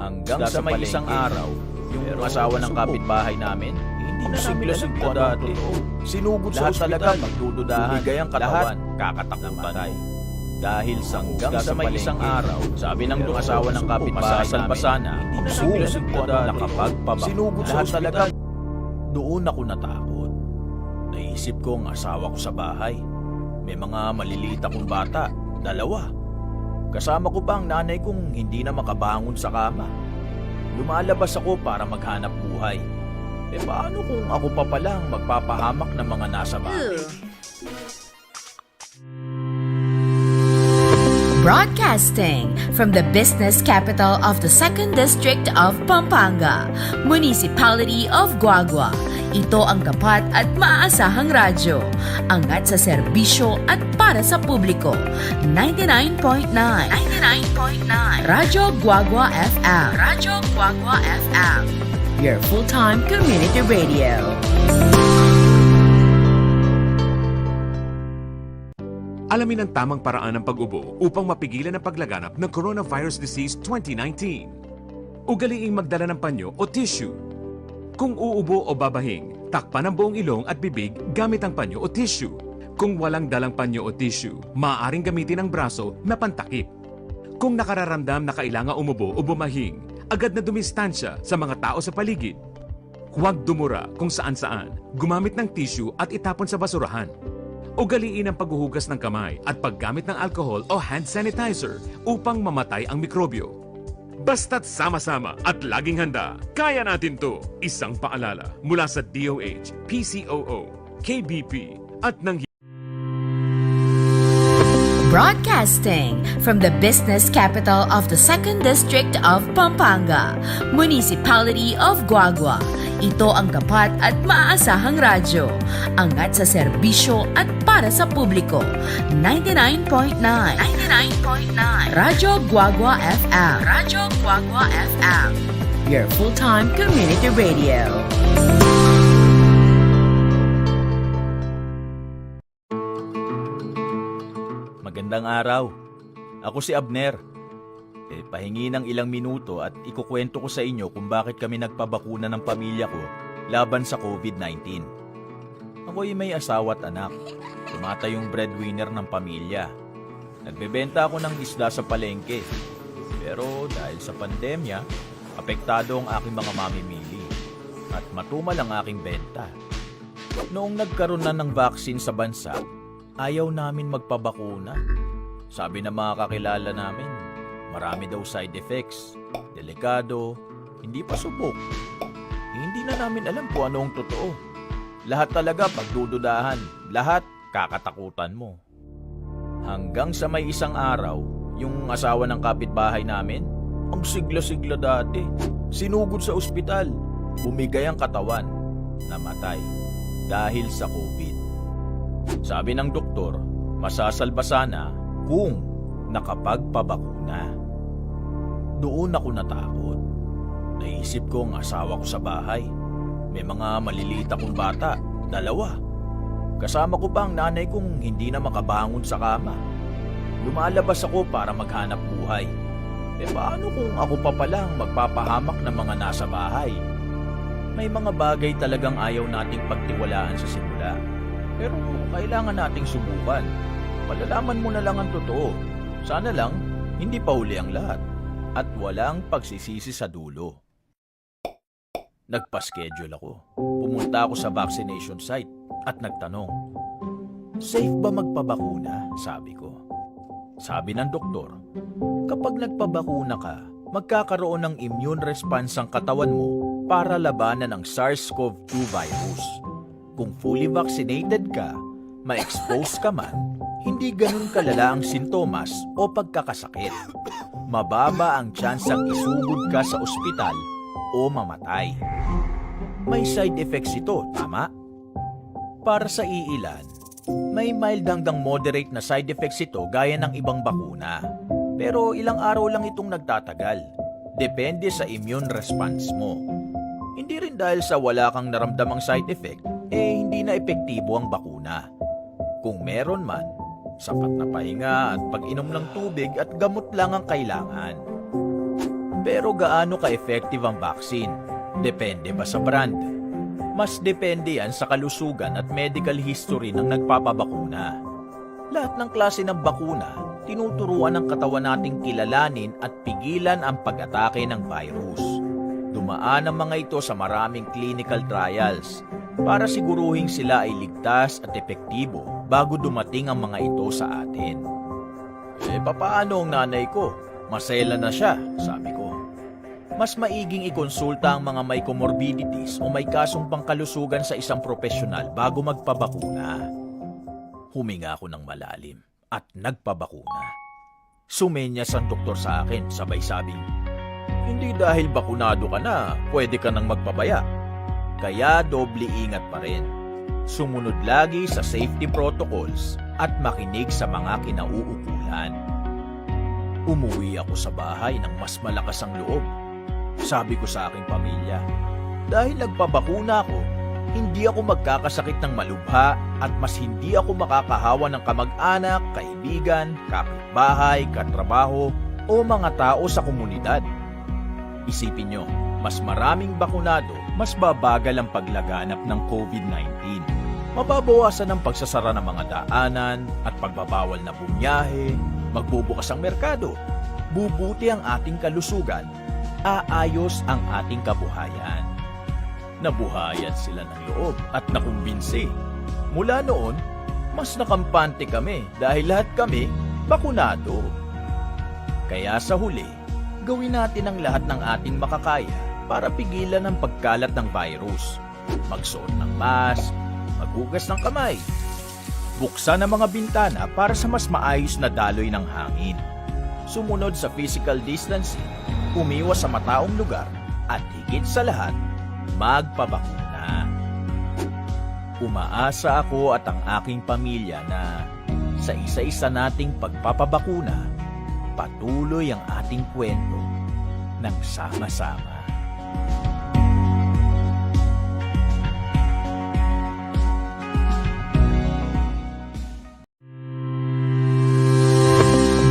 Hanggang sa may isang araw, yung asawa ng kapitbahay namin, hindi na namin alam kung ano ang totoo. Sinugod sa ospital, talaga pagdududahan, bumigay ang katawan, kakatakutan. Dahil hanggang sa may isang araw, sabi ng asawa ng kapitbahay namin, hindi na namin alam kung ano nakapagpabak. Sinugod sa ospital. Doon ako natakot. Naisip ko ang asawa ko sa bahay. May mga maliliit akong bata, 2. Kasama ko pa ang nanay kong hindi na makabangon sa kama. Lumalabas ako para maghanap buhay. Paano kung ako pa palang magpapahamak ng mga nasa bahay? Broadcasting from the business capital of the 2nd District of Pampanga, Municipality of Guagua. Ito ang tapat at maaasahang radyo. Angat sa serbisyo at para sa publiko. 99.9 Radyo Guagua FM. Radyo Guagua FM. Your full-time community radio. Alamin ang tamang paraan ng pag-ubo upang mapigilan ang paglaganap ng Coronavirus Disease 2019. Ugaliing magdala ng panyo o tissue. Kung uubo o babahing, takpan ang buong ilong at bibig gamit ang panyo o tissue. Kung walang dalang panyo o tissue, maaaring gamitin ang braso na pantakip. Kung nakararamdam na kailangan umubo o bumahing, agad na dumistansya sa mga tao sa paligid. Huwag dumura kung saan-saan, gumamit ng tissue at itapon sa basurahan. Ugaliin ang paghuhugas ng kamay at paggamit ng alcohol o hand sanitizer upang mamatay ang mikrobyo. Basta't sama-sama at laging handa, kaya natin to. Isang paalala mula sa DOH, PCOO, KBP at ng Broadcasting from the business capital of the 2nd District of Pampanga, Municipality of Guagua. Ito ang tapat at maaasahang radyo. Angat sa serbisyo at para sa publiko. 99.9 Radyo Guagua FM. Radyo Guagua FM. Your full-time community radio. Magandang araw. Ako si Abner. Pahingi ng ilang minuto at ikukwento ko sa inyo kung bakit kami nagpabakuna ng pamilya ko laban sa COVID-19. Ako'y may asawa at anak. Tumatayong breadwinner ng pamilya. Nagbebenta ako ng isda sa palengke. Pero dahil sa pandemya, apektado ang aking mga mamimili at matumal ang aking benta. Noong nagkaroon na ng vaccine sa bansa, ayaw namin magpabakuna. Sabi ng mga kakilala namin, marami daw side effects, delikado, hindi pa subok. Hindi na namin alam kung ano ang totoo. Lahat talaga pagdududahan, lahat kakatakutan mo. Hanggang sa may isang araw, yung asawa ng kapitbahay namin, ang sigla-sigla dati, sinugod sa ospital, bumigay ang katawan, namatay dahil sa COVID. Sabi ng doktor, masasalba sana kung nakapagpabakuna. Doon ako natakot. Naisip ko ang asawa ko sa bahay. May mga maliliit akong bata, 2. Kasama ko pa ang nanay kong hindi na makabangon sa kama. Lumalabas ako para maghanap buhay. Paano kung ako pa palang magpapahamak ng mga nasa bahay? May mga bagay talagang ayaw nating pagtiwalaan sa simula. Pero kailangan nating subukan. Malalaman mo na lang ang totoo. Sana lang, hindi pa huli ang lahat. At walang pagsisisi sa dulo. Nagpa-schedule ako. Pumunta ako sa vaccination site at nagtanong, safe ba magpabakuna? Sabi ko. Sabi ng doktor, kapag nagpabakuna ka, magkakaroon ng immune response ang katawan mo para labanan ang SARS-CoV-2 virus. Kung fully vaccinated ka, ma-expose ka man, hindi ganun kalala ang sintomas o pagkakasakit. Mababa ang tsansang isugod ka sa ospital o mamatay. May side effects ito, tama? Para sa iilan, may mild hanggang moderate na side effects ito gaya ng ibang bakuna. Pero ilang araw lang itong nagtatagal. Depende sa immune response mo. Hindi rin dahil sa wala kang naramdamang side effect, hindi na epektibo ang bakuna. Kung meron man, sapat na pahinga at pag-inom ng tubig at gamot lang ang kailangan. Pero gaano ka-effective ang vaccine? Depende ba sa brand? Mas depende yan sa kalusugan at medical history ng nagpapabakuna. Lahat ng klase ng bakuna, tinuturuan ng katawan nating kilalanin at pigilan ang pag-atake ng virus. Dumaan ang mga ito sa maraming clinical trials para siguruhin sila ay ligtas at epektibo bago dumating ang mga ito sa atin. Papaano ang nanay ko? Masela na siya, sabi ko. Mas maiging ikonsulta ang mga may comorbidities o may kasong pangkalusugan sa isang profesional bago magpabakuna. Huminga ako ng malalim at nagpabakuna. Sumenyas ang doktor sa akin, sabay sabing, hindi dahil bakunado ka na, pwede ka nang magpabaya. Kaya doble ingat pa rin. Sumunod lagi sa safety protocols at makinig sa mga kinauukulan. Umuwi ako sa bahay ng mas malakas ang loob. Sabi ko sa aking pamilya, dahil nagpabakuna ako, hindi ako magkakasakit ng malubha at mas hindi ako makakahawa ng kamag-anak, kaibigan, kapitbahay, katrabaho o mga tao sa komunidad. Isipin nyo, mas maraming bakunado, mas babagal ang paglaganap ng COVID-19. Mababawasan ang pagsasara ng mga daanan at pagbabawal na bumiyahe, magbubukas ang merkado, bubuti ang ating kalusugan, aayos ang ating kabuhayan. Nabuhayan sila ng loob at nakumbinsi. Mula noon, mas nakampante kami dahil lahat kami bakunado. Kaya sa huli, gawin natin ang lahat ng ating makakaya para pigilan ang pagkalat ng virus. Magsuot ng mask, maghugas ng kamay, buksan ang mga bintana para sa mas maayos na daloy ng hangin. Sumunod sa physical distancing, umiwas sa mataong lugar, at higit sa lahat, magpabakuna. Umaasa ako at ang aking pamilya na sa isa-isa nating pagpapabakuna, patuloy ang ating kwento ng sama-sama.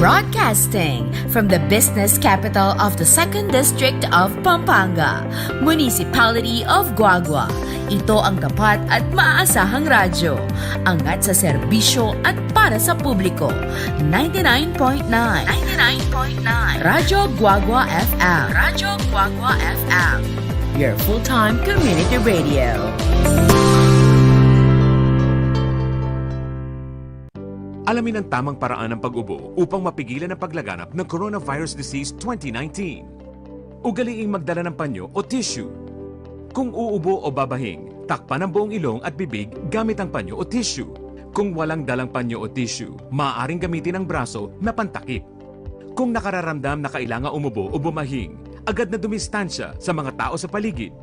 Broadcasting from the business capital of the 2nd District of Pampanga, Municipality of Guagua. Ito ang tapat at maaasahang radyo. Angat sa serbisyo at para sa publiko. 99.9 Radyo Guagua FM. Radyo Guagua FM. Your full-time community radio. Alamin ang tamang paraan ng pag-ubo upang mapigilan ang paglaganap ng Coronavirus Disease 2019. Ugaliing magdala ng panyo o tissue. Kung uubo o babahing, takpan ang buong ilong at bibig gamit ang panyo o tissue. Kung walang dalang panyo o tissue, maaaring gamitin ang braso na pantakip. Kung nakararamdam na kailangan umubo o bumahing, agad na dumistansya sa mga tao sa paligid.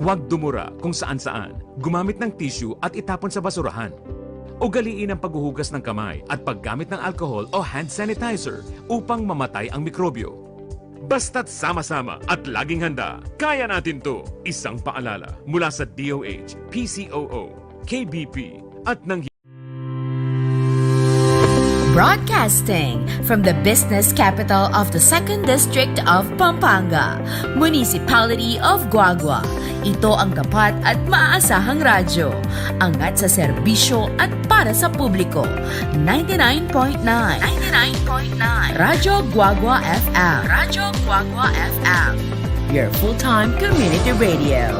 Huwag dumura kung saan-saan, gumamit ng tissue at itapon sa basurahan. Ugaliin ang paghuhugas ng kamay at paggamit ng alcohol o hand sanitizer upang mamatay ang mikrobyo. Basta't sama-sama at laging handa, kaya natin to. Isang paalala mula sa DOH, PCOO, KBP at ng Broadcasting from the business capital of the 2nd District of Pampanga, Municipality of Guagua. Ito ang tapat at maaasahang radyo. Angat sa serbisyo at para sa publiko. 99.9 Radyo Guagua FM. Radyo Guagua FM. Your full-time community radio.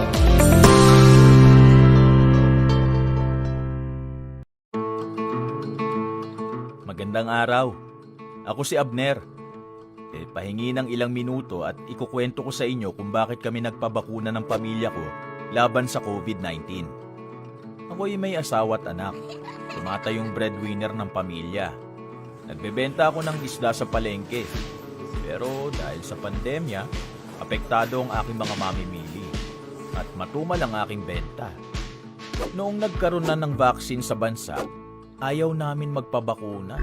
Magandang araw. Ako si Abner. Pahingi ng ilang minuto at ikukwento ko sa inyo kung bakit kami nagpabakuna ng pamilya ko laban sa COVID-19. Ako'y may asawa at anak. Tumata yung breadwinner ng pamilya. Nagbebenta ako ng isda sa palengke. Pero dahil sa pandemya, apektado ang aking mga mamimili at matumal ang aking benta. Noong nagkaroon na ng vaccine sa bansa, ayaw namin magpabakuna.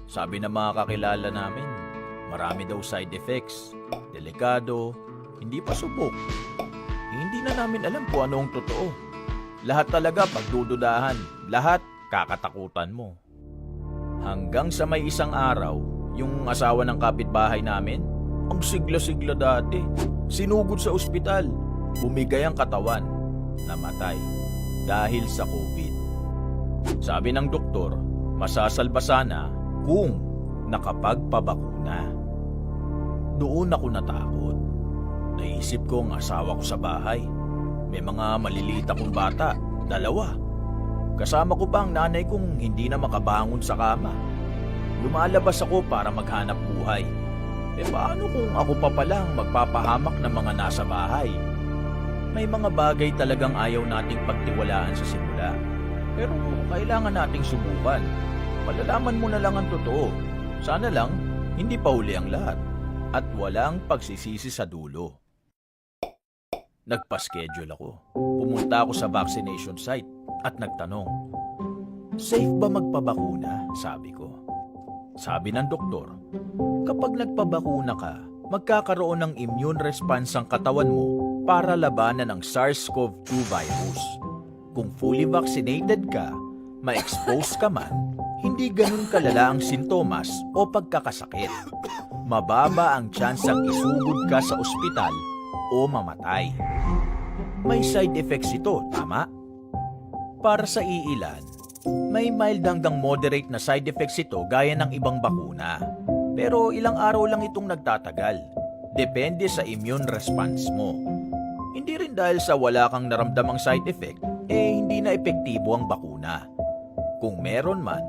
Sabi ng mga kakilala namin, marami daw side effects, delikado, hindi pa subok. Hindi na namin alam kung ano ang totoo. Lahat talaga pagdududahan, lahat kakatakutan mo. Hanggang sa may isang araw, yung asawa ng kapitbahay namin, ang sigla-sigla dati, sinugod sa ospital, bumigay ang katawan, namatay dahil sa COVID. Sabi ng doktor, masasalba sana kung nakapagpabakuna. Doon ako natakot. Naisip ko ang asawa ko sa bahay. May mga maliliit akong bata, 2. Kasama ko pa ang nanay kong hindi na makabangon sa kama. Lumalabas ako para maghanap buhay. Paano kung ako pa palang magpapahamak ng mga nasa bahay? May mga bagay talagang ayaw nating pagtiwalaan sa simula. Pero kailangan nating subukan. Malalaman mo na lang ang totoo. Sana lang, hindi pa huli ang lahat. At walang pagsisisi sa dulo. Nagpa-schedule ako. Pumunta ako sa vaccination site at nagtanong, safe ba magpabakuna? Sabi ko. Sabi ng doktor, kapag nagpabakuna ka, magkakaroon ng immune response ang katawan mo para labanan ang SARS-CoV-2 virus. Kung fully vaccinated ka, ma-expose ka man, hindi ganun kalala ang sintomas o pagkakasakit. Mababa ang tsansang isugod ka sa ospital o mamatay. May side effects ito, tama? Para sa iilan, may mild hanggang moderate na side effects ito gaya ng ibang bakuna. Pero ilang araw lang itong nagtatagal. Depende sa immune response mo. Hindi rin dahil sa wala kang naramdamang side effect, hindi na epektibo ang bakuna. Kung meron man,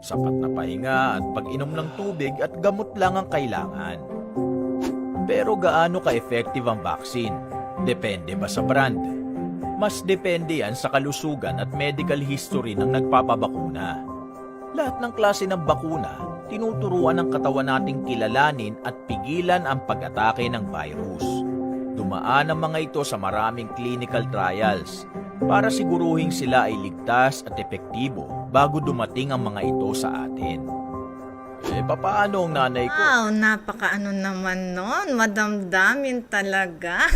sapat na pahinga at pag-inom ng tubig at gamot lang ang kailangan. Pero gaano ka-effective ang vaccine? Depende ba sa brand? Mas depende yan sa kalusugan at medical history ng nagpapabakuna. Lahat ng klase ng bakuna, tinuturuan ng katawan nating kilalanin at pigilan ang pag-atake ng virus. Dumaan ang mga ito sa maraming clinical trials para siguruhin sila ay ligtas at epektibo bago dumating ang mga ito sa atin. Papaano ang nanay ko? Wow, napakaano naman nun. Madamdamin talaga.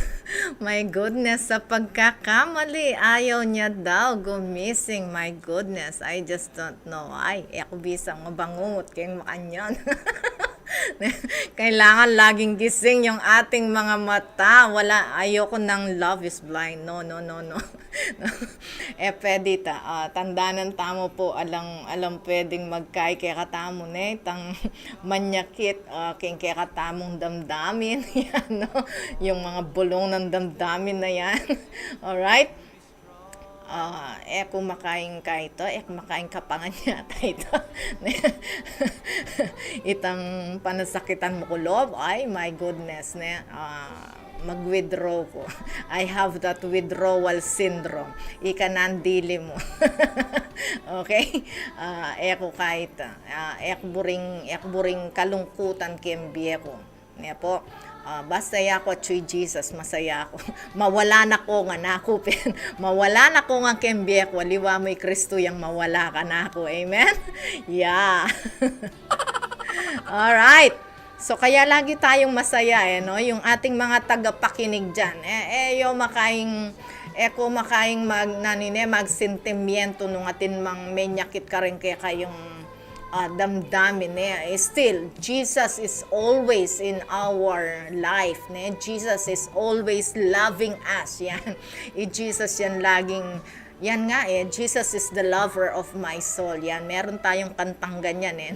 My goodness, sa pagkakamali, ayaw niya daw gumising. My goodness, I just don't know. Ay, ako bisang mabangungot kayong makanyan. Kailangan laging gising yung ating mga mata. Ayoko ng love is blind. No. Pwede tandanan tamo po alam pwedeng magkay kaya katamo ne tang manyakit king kaya katamong damdamin yan, no? Yung mga bulong ng damdamin na yan. Alright? Kumakain ka ito, kumakain ka pa nga yata ito. Itang panasakitan mo kulob, ay my goodness, mag-withdraw ko. I have that withdrawal syndrome. Ika nandili mo. Okay? Kahit, buring kalungkutan kembiye ko. Niya po. Basta ako, Chuy Jesus, masaya ako. Mawala na ko nga nakupin. Mawala na ko nga kembiye ko. Liwa mo'y Kristo yung mawala ka na ako. Amen? Yeah. Alright. So kaya lagi tayong masaya no, yung ating mga tagapakinig diyan. Yo makaing ko makaing magsentimiento nung atin mang menyakit ka rin kaya kayong damdamin still Jesus is always in our life Jesus is always loving us yan. Jesus yan laging yan nga Jesus is the lover of my soul. Yan, meron tayong kantang ganyan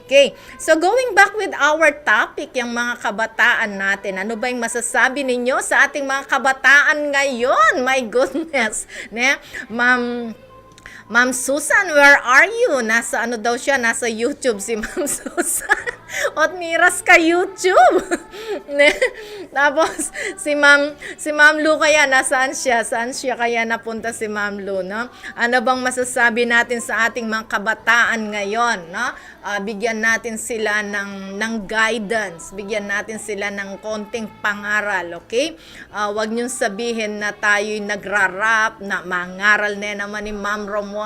Okay, so going back with our topic, yung mga kabataan natin. Ano ba yung masasabi ninyo sa ating mga kabataan ngayon? My goodness. Ma'am Susan, where are you? Nasa ano daw siya? Nasa YouTube si Ma'am Susan. Ot miras ka YouTube. Tapos si Ma'am Lu kaya nasaan siya? Saan siya kaya napunta si Ma'am Lu, no? Ano bang masasabi natin sa ating mga kabataan ngayon, no? Bigyan natin sila ng guidance, bigyan natin sila ng konting pangaral, okay? Wag niyong sabihin na tayo'y nagrarap, na mangaral naman ni Ma'am Romuar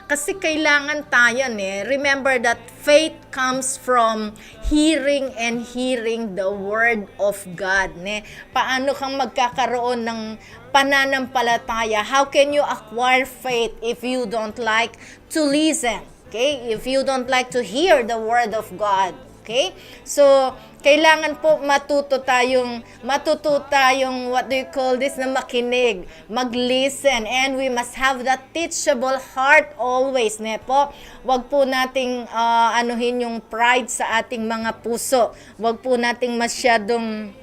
kasi kailangan tayo remember that faith comes from hearing and hearing the word of God Paano kang magkakaroon ng pananampalataya? How can you acquire faith if you don't like to listen? Okay? If you don't like to hear the word of God. Okay? So, kailangan po matuto tayong what do you call this, na makinig, mag-listen, and we must have that teachable heart always, po. Wag po nating anuhin yung pride sa ating mga puso. Wag po nating masyadong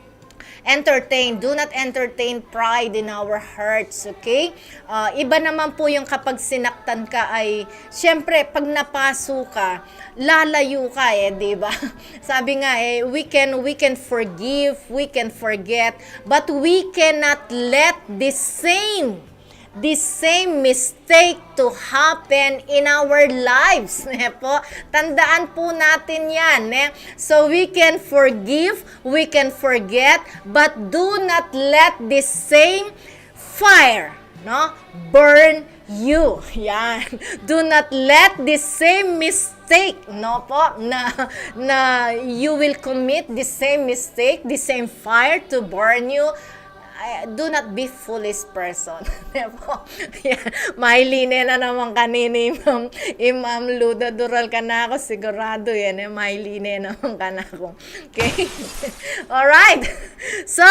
do not entertain pride in our hearts, okay? Iba naman po yung kapag sinaktan ka ay, syempre, pag napaso ka, lalayo ka di ba? Sabi nga we can forgive, we can forget, but we cannot let the same mistake to happen in our lives. Po, tandaan po natin yan. So we can forgive, we can forget, but do not let the same fire burn you. Yan. Do not let the same mistake na you will commit the same mistake, the same fire to burn you. Do not be foolish person. Mahiline na naman kanini, Ma'am Luda Dural ka na ako, sigurado yan. Mahiline naman ka na ako. Okay? Alright. So,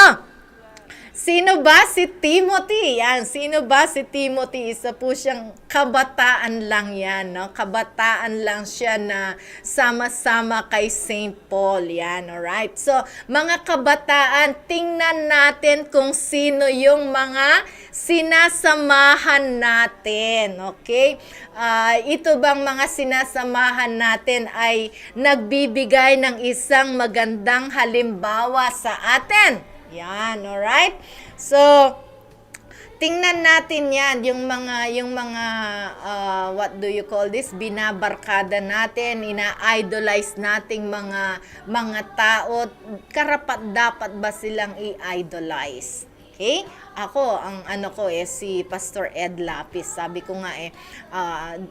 sino ba si Timothy? Yan, sino ba si Timothy? Isa po siyang kabataan lang yan, no? Kabataan lang siya na sama-sama kay St. Paul. Yan, alright? So, mga kabataan, tingnan natin kung sino yung mga sinasamahan natin, okay? Ito bang mga sinasamahan natin ay nagbibigay ng isang magandang halimbawa sa atin? Yan, alright? So, tingnan natin yan, yung mga what do you call this? Binabarkada natin, ina-idolize nating mga tao. Karapat dapat ba silang i-idolize? Okay? Ako, ang si Pastor Ed Lapis. Sabi ko nga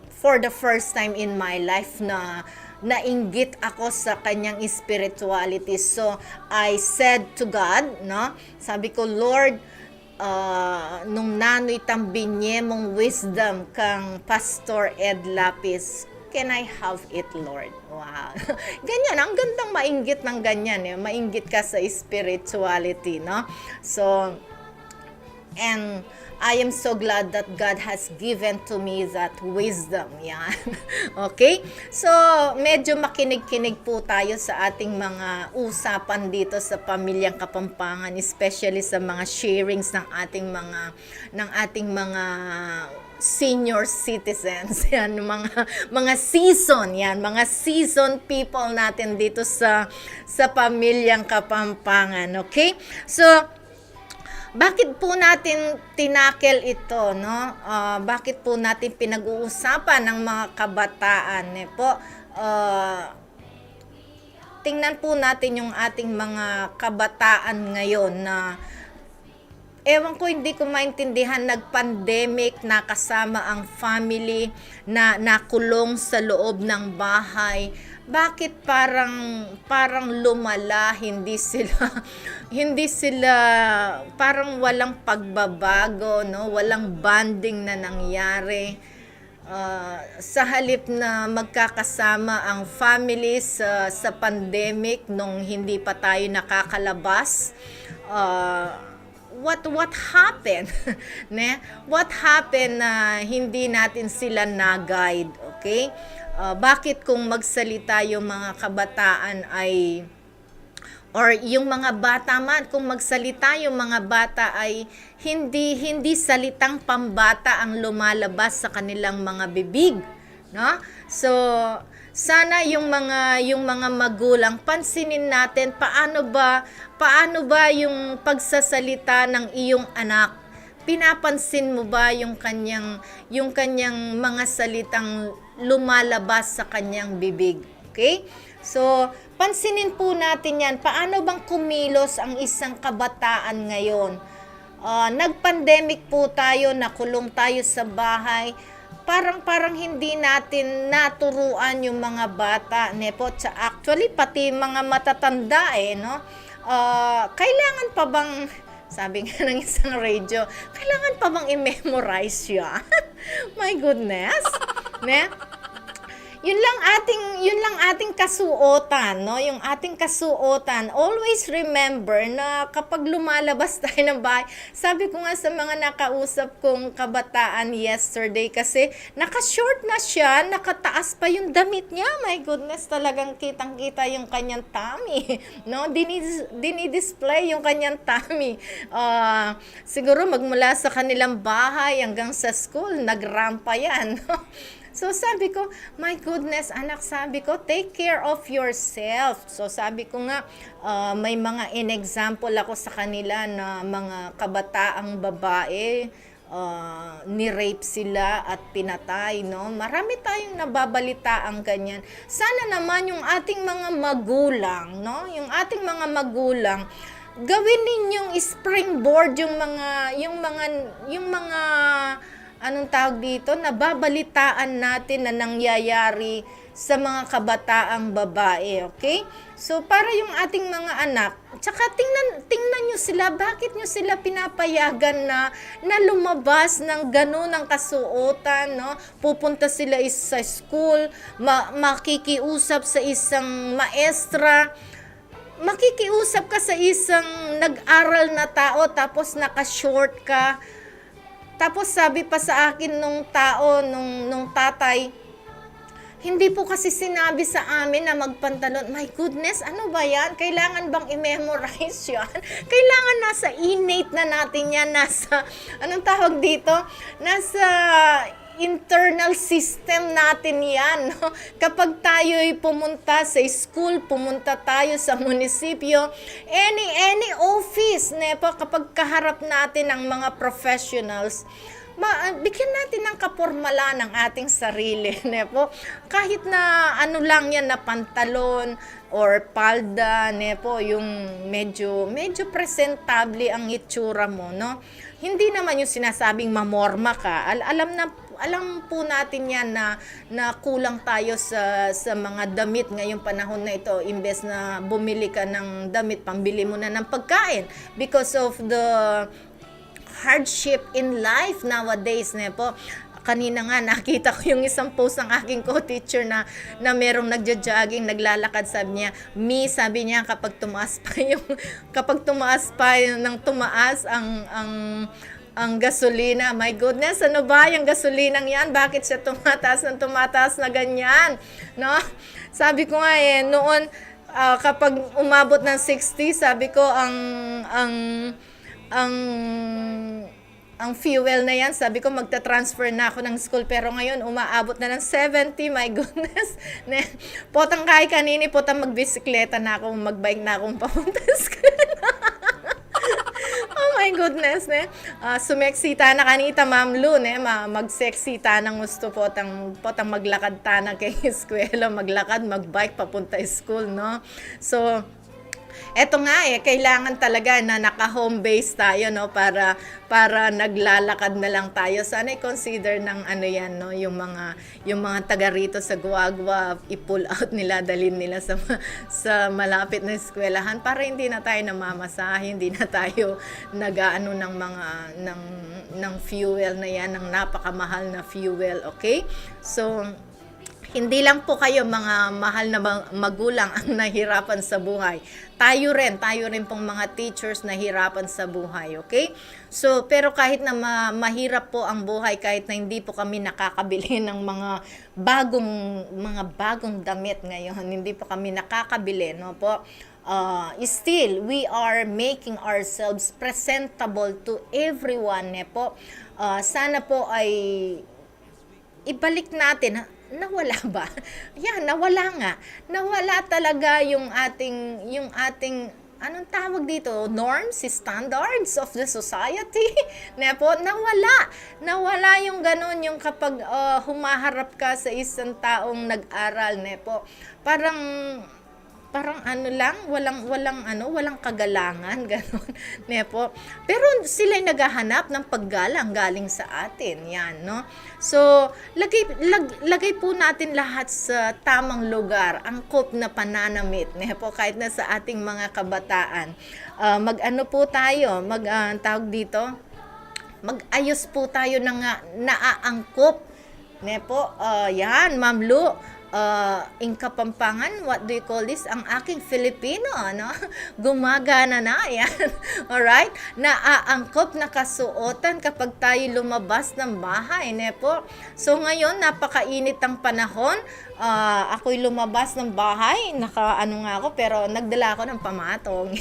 for the first time in my life na nainggit ako sa kanyang spirituality. So, I said to God, sabi ko, Lord, nung nano'y tambinye mong wisdom kang Pastor Ed Lapis, can I have it, Lord? Wow. Ganyan, ang gandang mainggit ng ganyan. Mainggit ka sa spirituality, So, and I am so glad that God has given to me that wisdom. Yan. Okay? So, medyo makinig-kinig po tayo sa ating mga usapan dito sa Pamilyang Kapampangan, especially sa mga sharings ng ating mga senior citizens. Yan, mga season, yan, mga season people natin dito sa Pamilyang Kapampangan. Okay? So, bakit po natin tinakel ito, bakit po natin pinag-uusapan ng mga kabataan, tingnan po natin yung ating mga kabataan ngayon na ewan ko, hindi ko maintindihan, nag-pandemic, nakasama ang family, na nakulong sa loob ng bahay. bakit parang lumala, hindi sila hindi sila parang walang pagbabago, no? Walang bonding na nangyari. Sa halip na magkakasama ang families sa pandemic nung hindi pa tayo nakakalabas, what happened? Ne? What happened na hindi natin sila na-guide, okay? Bakit kung magsalita yung mga kabataan ay or yung mga bata man, kung magsalita yung mga bata ay hindi salitang pambata ang lumalabas sa kanilang mga bibig, no? So sana yung mga magulang pansinin natin paano ba yung pagsasalita ng iyong anak. Pinapansin mo ba yung kanyang mga salitang lumalabas sa kanyang bibig? Okay? So, pansinin po natin yan. Paano bang kumilos ang isang kabataan ngayon? Nag-pandemic po tayo, nakulong tayo sa bahay. Parang hindi natin naturuan yung mga bata, nepo. Actually, pati mga matatanda no? Kailangan pa bang, sabi nga ng isang radio, kailangan pa bang i-memorize yan? My goodness. Ne? Yun lang ating kasuotan, no? Yung ating kasuotan. Always remember na kapag lumalabas tayo ng bahay, sabi ko nga sa mga nakausap kong kabataan yesterday kasi naka-short na siya, nakataas pa yung damit niya. My goodness, talagang kitang-kita yung kanyang tummy, no? Dinidisplay yung kanyang tummy. Siguro magmula sa kanilang bahay hanggang sa school, nagrampa yan, no? So sabi ko, my goodness anak, sabi ko, take care of yourself. So sabi ko nga, may mga in-example ako sa kanila na mga kabataang babae, ni-rape sila at pinatay, no? Marami tayong nababalita ang ganyan. Sana naman yung ating mga magulang, no? Yung ating mga magulang, gawin ninyong springboard yung mga anong tawag dito, nababalitaan natin na nangyayari sa mga kabataang babae, okay? So, para yung ating mga anak, tsaka tingnan nyo sila, bakit nyo sila pinapayagan na lumabas ng ganun ang kasuotan, no? Pupunta sila sa school, makikiusap sa isang maestra, makikiusap ka sa isang nag-aral na tao, tapos naka-short ka. Tapos sabi pa sa akin nung tatay, hindi po kasi sinabi sa amin na magpantalon. My goodness, ano ba yan? Kailangan bang i-memorize yan? Kailangan nasa innate na natin yan, anong tawag dito? Nasa internal system natin yan, no? Kapag tayo'y pumunta sa school, pumunta tayo sa munisipyo, any office, nepo, kapag kaharap natin ang mga professionals, bigyan natin ng kapormala ng ating sarili, nepo. Kahit na ano lang yan na pantalon or palda, nepo, yung medyo presentable ang itsura mo, no? Hindi naman yung sinasabing mamorma ka. Alam po natin yan na kulang tayo sa mga damit ngayong panahon na ito. Imbes na bumili ka ng damit, pambili mo na ng pagkain because of the hardship in life nowadays, nepo. Kanina nga nakita ko yung isang post ng aking co-teacher na merong nagja-jogging, naglalakad, sabi niya, sabi niya kapag tumaas pa ang gasolina. My goodness, ano ba yung gasolinang yan? Bakit siya tumataas na ganyan? No? Sabi ko nga noon kapag umabot ng 60, sabi ko ang fuel na yan, sabi ko magta-transfer na ako ng school, pero ngayon umaabot na ng 70, my goodness. Potang kahit kanini, potang magbisikleta na ako, magbike na akong papunta sa school. Oh my goodness, sumeksita na kanita Ma'am Lu, magseksita ng gusto potang maglakad ta na kay eskwela, maglakad, magbike papunta school, no? So, Eto nga kailangan talaga na naka-home base tayo, no, para naglalakad na lang tayo. Sana i-consider ng ano yan, no, yung mga taga rito sa Guagua, i-pull out nila, dalhin nila sa malapit na eskwelahan para hindi na tayo namamasahe, hindi na tayo nag-aano ng fuel na yan, ng napakamahal na fuel, okay? So, hindi lang po kayo mga mahal na magulang ang nahirapan sa buhay. Tayo rin pong mga teachers nahirapan sa buhay, okay? So, pero kahit na mahirap po ang buhay, kahit na hindi po kami nakakabili ng mga bagong damit ngayon, hindi po kami nakakabili, no po? Still, we are making ourselves presentable to everyone, po. Sana po ay ibalik natin. Nawala ba? Yan, nawala nga. Nawala talaga yung ating anong tawag dito? Norms, standards of the society. Po, nawala yung ganun, yung kapag humaharap ka sa isang taong nag-aral, po. Parang ano lang, walang kagalangan, gano'n, po. Pero sila'y naghahanap ng paggalang galing sa atin, yan, no? So, lagay po natin lahat sa tamang lugar, angkop na pananamit, po, kahit na sa ating mga kabataan. Mag-ano po tayo, tawag dito, mag-ayos po tayo ng naaangkop, po, yan, Ma'am Lu. In Kapampangan, what do you call this? Ang aking Filipino, no? Gumagana na, yan. Alright? Naaangkop na kasuotan kapag tayo lumabas ng bahay, po. So, ngayon, napakainit ang panahon. Ako'y lumabas ng bahay, naka-ano nga ako, pero nagdala ako ng pamatong.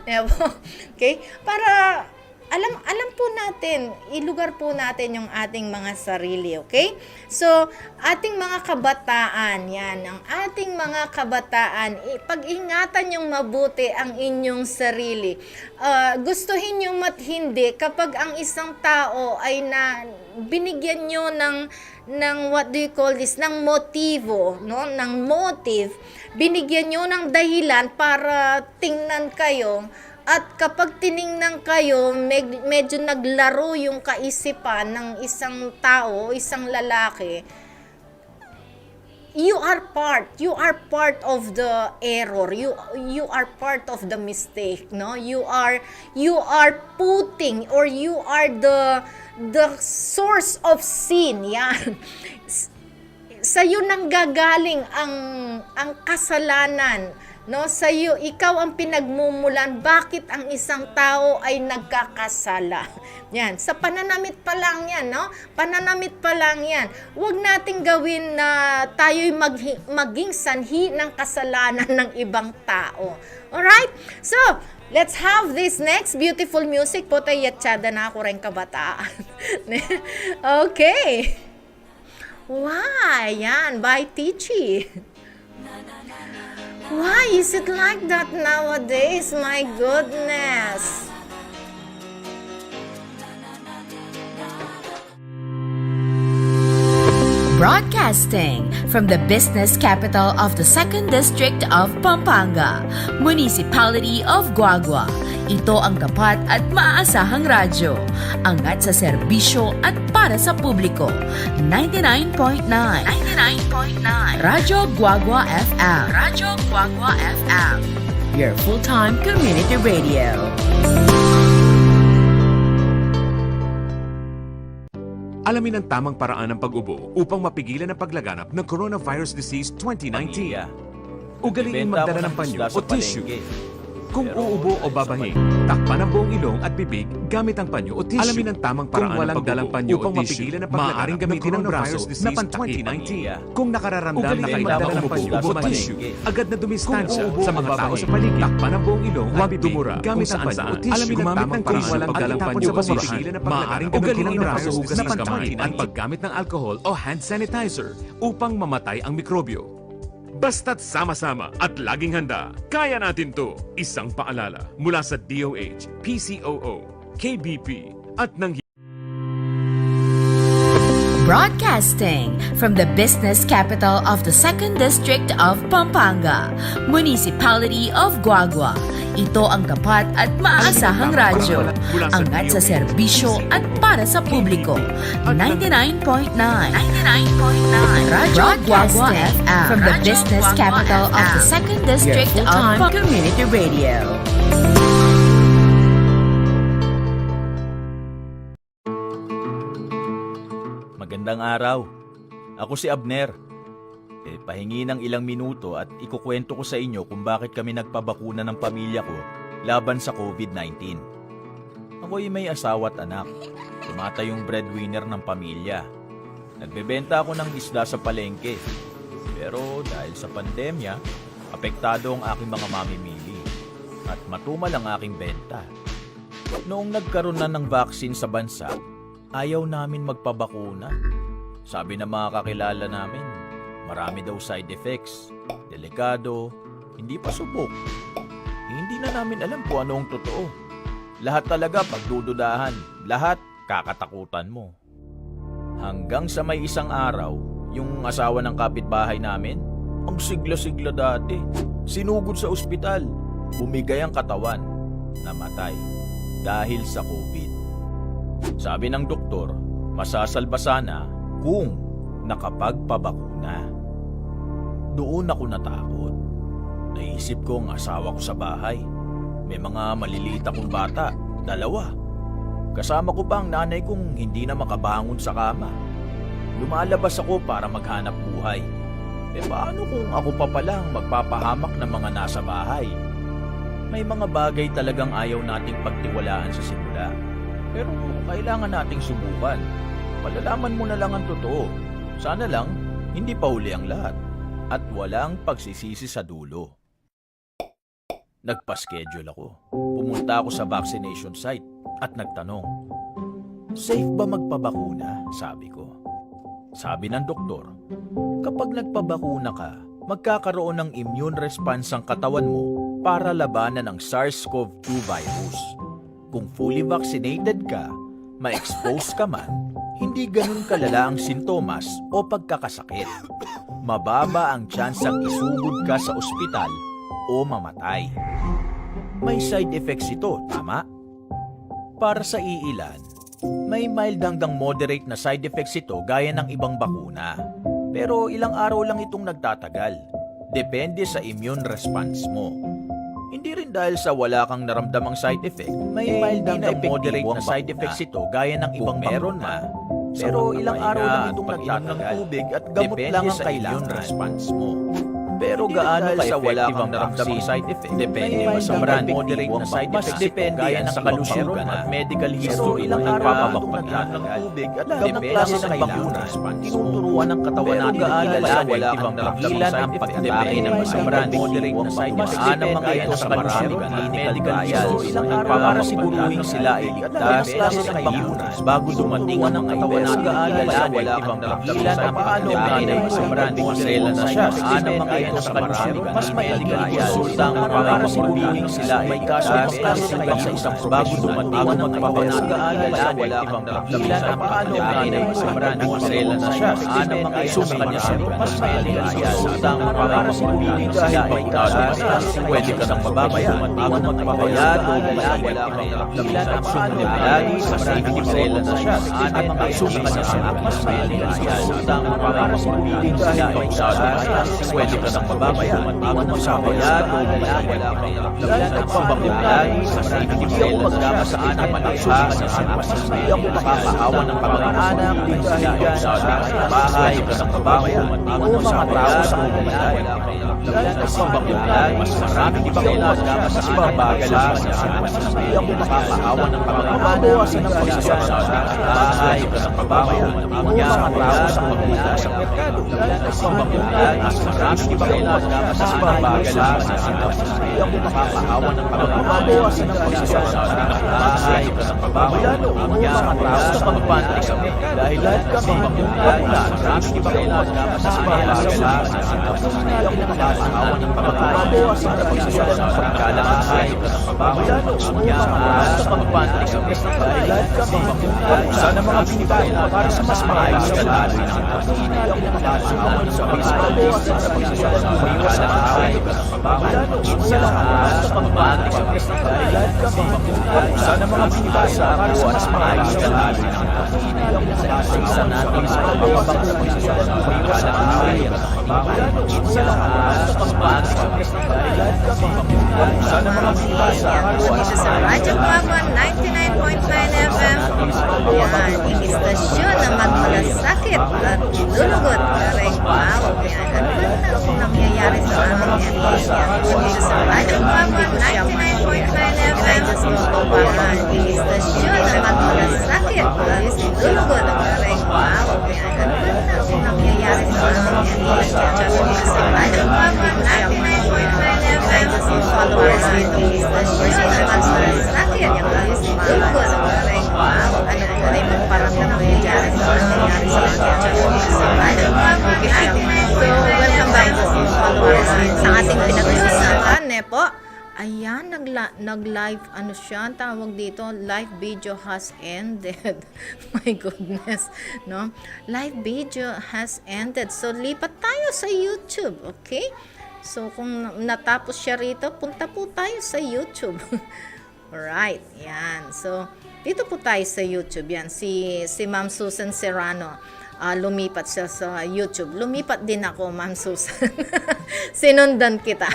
Yan, po. Okay? Para alam po natin, ilugar po natin yung ating mga sarili, okay? So, ating mga kabataan, yan, ang ating mga kabataan, pag-ingatan yung mabuti ang inyong sarili. Gustuhin nyo hindi kapag ang isang tao ay binigyan nyo ng what do you call this, ng motibo, no? Ng motive, binigyan nyo ng dahilan para tingnan kayo. At kapag tiningnan kayo, medyo naglaro yung kaisipan ng isang tao, isang lalaki, you are part of the error, you are part of the mistake, no? You are putting, or you are the source of sin, yan. Sa'yo nang gagaling ang kasalanan, no? Sa'yo, ikaw ang pinagmumulan bakit ang isang tao ay nagkakasala. Yan, sa pananamit pa lang yan, no? Pananamit pa lang yan. Huwag nating gawin na tayo'y maging sanhi ng kasalanan ng ibang tao. Alright? So, let's have this next beautiful music po. Yatsada na ako rin kabataan. Okay. Why? Yan, by Tichi. Why is it like that nowadays? My goodness. Broadcasting from the business capital of the 2nd District of Pampanga, Municipality of Guagua. Ito ang tapat at maaasahang radyo. Angat sa serbisyo at para sa publiko. 99.9 Radyo Guagua FM. Radyo Guagua FM. Your full-time community radio. Alamin ang tamang paraan ng pag-ubo upang mapigilan ang paglaganap ng coronavirus disease 2019. Ugaliin magdala ng panyo o tissue. Kung uubo o babahing, takpan ang buong ilong at bibig gamit ang panyo o tissue. Alamin ang tamang paraan ng pag-ubo upang mapigilan ang maaaring gamitin ng braso na pantakip. Kung nakararamdam na kailangan ng umubo o tissue, agad na dumistansya sa mga tao sa paligid. Takpan ang buong ilong at dumura gamit ang panyo o tissue. Alamin ang tamang paraan ng pagdalang panyo o tissue. Maaaring gamitin ng braso na pantakip at paggamit ng alcohol o hand sanitizer upang mamatay ang mikrobyo. Basta't sama-sama at laging handa, kaya natin to. Isang paalala mula sa DOH, PCOO, KBP at ng Broadcasting from the business capital of the 2nd District of Pampanga, Municipality of Guagua. Ito ang tapat at maaasahang radyo. Angat sa serbisyo at para sa publiko. 99.9 Radyo Guagua FM from the business capital of the 2nd District of Pampanga Community Radio. Magandang araw. Ako si Abner. Pahingi ng ilang minuto at ikukwento ko sa inyo kung bakit kami nagpabakuna ng pamilya ko laban sa COVID-19. Ako'y may asawa at anak. Tumatayong breadwinner ng pamilya. Nagbebenta ako ng isda sa palengke. Pero dahil sa pandemya, apektado ang aking mga mamimili at matumal ang aking benta. Noong nagkaroon na ng vaccine sa bansa, ayaw namin magpabakuna. Sabi ng mga kakilala namin, marami daw side effects, delikado, hindi pa subok. Hindi na namin alam kung ano ang totoo. Lahat talaga pagdududahan, lahat kakatakutan mo. Hanggang sa may isang araw, yung asawa ng kapitbahay namin, ang sigla-sigla dati, sinugod sa ospital, bumigay ang katawan, namatay dahil sa COVID. Sabi ng doktor, masasalba sana kung nakapagpabakuna. Doon ako natakot. Naisip ko ang asawa ko sa bahay. May mga maliliit akong bata, 2. Kasama ko pa ang nanay kong hindi na makabangon sa kama. Lumalabas ako para maghanap buhay. Paano kung ako pa palang magpapahamak ng mga nasa bahay? May mga bagay talagang ayaw nating pagtiwalaan sa simula. Pero kailangan nating subukan. Malalaman mo na lang ang totoo. Sana lang, hindi pa huli ang lahat. At walang pagsisisi sa dulo. Nagpa-schedule ako. Pumunta ako sa vaccination site at nagtanong, safe ba magpabakuna? Sabi ko. Sabi ng doktor, kapag nagpabakuna ka, magkakaroon ng immune response ang katawan mo para labanan ang SARS-CoV-2 virus. Kung fully vaccinated ka, ma-expose ka man, hindi ganun kalala ang sintomas o pagkakasakit. Mababa ang tsansang isugod ka sa ospital o mamatay. May side effects ito, tama? Para sa iilan, may mild hanggang moderate na side effects ito gaya ng ibang bakuna. Pero ilang araw lang itong nagtatagal. Depende sa immune response mo. Hindi rin dahil sa wala kang naramdamang side effect, may mild hanggang moderate na side effects ito gaya ng ibang meron na. Pero ilang araw lang itong nagtatagal. Ng tubig at gamot lang ang kailangan response mo. Pero gaano sa wala kang naramdamang side effect? Depende sa brand, moderate na side effects. Mas depende yan sa kalusugan at medical history ng nagpapabakuna ng tubig at gamot klase ng bakuna. Tinuturuan ng katawan natin na wala kang naramdaman sa depende sa brand, moderate na side effects. Ano mga ito sa kalusugan at medical history ng nagpapabakuna sila ay ligtas klase ng bakuna bago dumating ang katawan natin wala kang naramdaman sa paano sa brand, moderate na siya. Ano mga ito sa kalusugan, mas medical resulta ang makakasiguruhin sila ay kaso sa isang bago dumating ang pagpapalagaalala wala kang naramdaman sa paano sa brand Marcela na siya. Ano mga ito sa kanya mas medical resulta ang makakasiguruhin sila ay kaso pwede ka nang mababaya ang magpapabayad o wala kang naramdaman sa paano lagi sa brand Marcela na siya. Ano mga ito sa kanya mas medical resulta ang makakasiguruhin sila ay kaso pwede ka nang mababaya ang magpapabayad o wala kang pambakulan sa hindi ako magkamasaan ang manasa hindi ako makakahawa ng pamangaanak dahil sa bahay ng babaya o mga tao sa komunidad ang pambakulan mas marami di ba kailangan sa bagay hindi ako makakahawa ng pamangaanak ng bahay ng babaya o mga tao sa komunidad sa merkado ang pambakulan mas marami di ba kailangan sa bagay hindi ako makakahawa ng pamangaanak ng bahay ng babaya lalo ang makakataas sa pagpantay kami dahil lahat kami bakuna sa aming ibang sa pangalagaan sa pagkakunalang nakakasawa ng pagkakabawas sa pagkakasawa ng pagkalakahay lalo ang makakataas sa pagpantay kami dahil lahat kami bakuna sa mga binigay para sa mas maayos na lalo ng pagkakasawa ng pagkakasawa sa pagkakabawas sa pagkakasawa ng pagkalakahay lalo ang makakataas sa pagpantay kami dahil lahat kami bakuna sa mga binigay para sa mas maayos na lalo ng pagkakasawa natin sa pagkakasawa ng pagkalakahay lalo ang makakataas sa pagpantay kami dahil lahat kami bakuna sa mga binigay Dito sa Radyo Guagua 99.9 FM. Yan, istasyon na magmalasakit at lulugot. Kareng wow. Yan, ano ba na nangyayari sa aming area? Dito sa Radyo Guagua 99.9 FM. Yan, istasyon na magmalasakit at lulugot. Kareng wow. Yan, ano ba na nangyayari sa aming area? Dito sa Radyo Guagua 99.9 FM. Followers dito, istasyon na magmalasakit at lulugot. Kareng wow. Ano po na yung magparamdam ko yung dyan sa nangyayari sa ating So, welcome back to followers sa ating pinag-uusapan, po. Ayan, nag-live, ano siya, tawag dito, live video has ended. My goodness, no? Live video has ended. So, lipat tayo sa YouTube, okay? So, kung natapos siya rito, punta po tayo sa YouTube. Alright, yan. So, dito po tayo sa YouTube. Yan, si Ma'am Susan Serrano. Lumipat siya sa YouTube. Lumipat din ako, Ma'am Susan. Sinundan kita.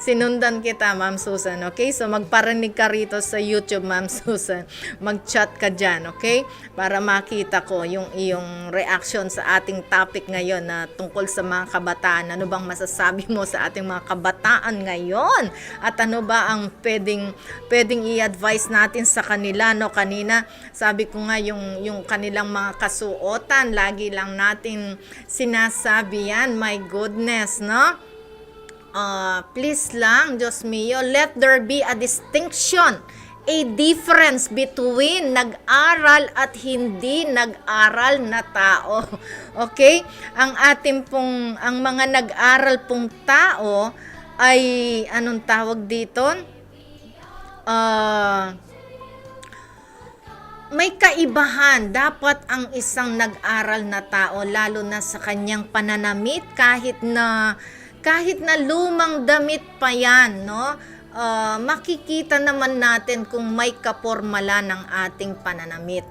Sinundan kita, Ma'am Susan. Okay? So, magparinig ka rito sa YouTube, Ma'am Susan. Mag-chat ka dyan, okay? Para makita ko yung iyong reaction sa ating topic ngayon na tungkol sa mga kabataan. Ano bang masasabi mo sa ating mga kabataan ngayon? At ano ba ang pwedeng i-advise natin sa kanila, no? Kanina, sabi ko nga yung kanilang mga kasuotan, lagi lang natin sinasabi yan. My goodness, no? Please lang, Diyos mio, let there be a distinction, a difference between nag-aral at hindi nag-aral na tao. Okay? Ang mga nag-aral pong tao ay, anong tawag dito? May kaibahan. Dapat ang isang nag-aral na tao, lalo na sa kanyang pananamit, kahit na lumang damit pa yan, no? Makikita naman natin kung may kapormala ng ating pananamit.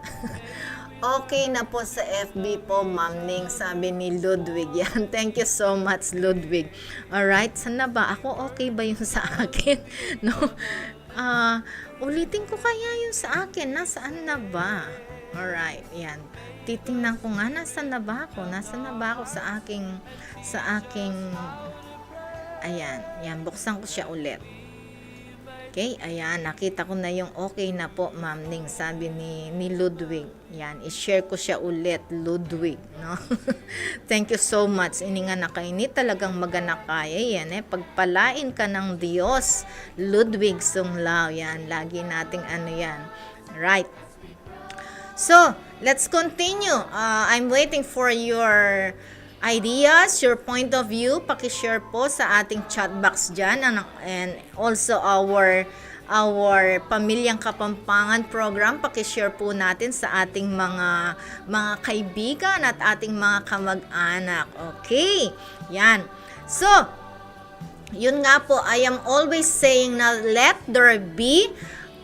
Okay na po sa FB po, Ma'am Ning, sabi ni Ludwig. Yan. Thank you so much, Ludwig. Alright, saan na ba? Ako okay ba yung sa akin? No? Ulitin ko kaya yung sa akin. Nasaan na ba? Alright, yan. Titingnan ko nga, nasaan na ba ako? Nasaan na ba ako sa aking, ayan. Yan, buksan ko siya ulit. Okay, ayan. Nakita ko na yung okay na po, Ma'am Ning, sabi ni Ludwig. Yan, i-share ko siya ulit, Ludwig, no? Thank you so much. Ini nga nakainit talagang maganak kaya yan, pagpalain ka ng Diyos, Ludwig Sunglao. Yan, lagi nating ano yan. Right. So, let's continue. I'm waiting for your ideas, your point of view. Pakishare po sa ating chat box dyan. And also our Pamilyang Kapampangan program. Pakishare po natin sa ating mga kaibigan at ating mga kamag-anak. Okay? Yan. So, yun nga po, I am always saying na let there be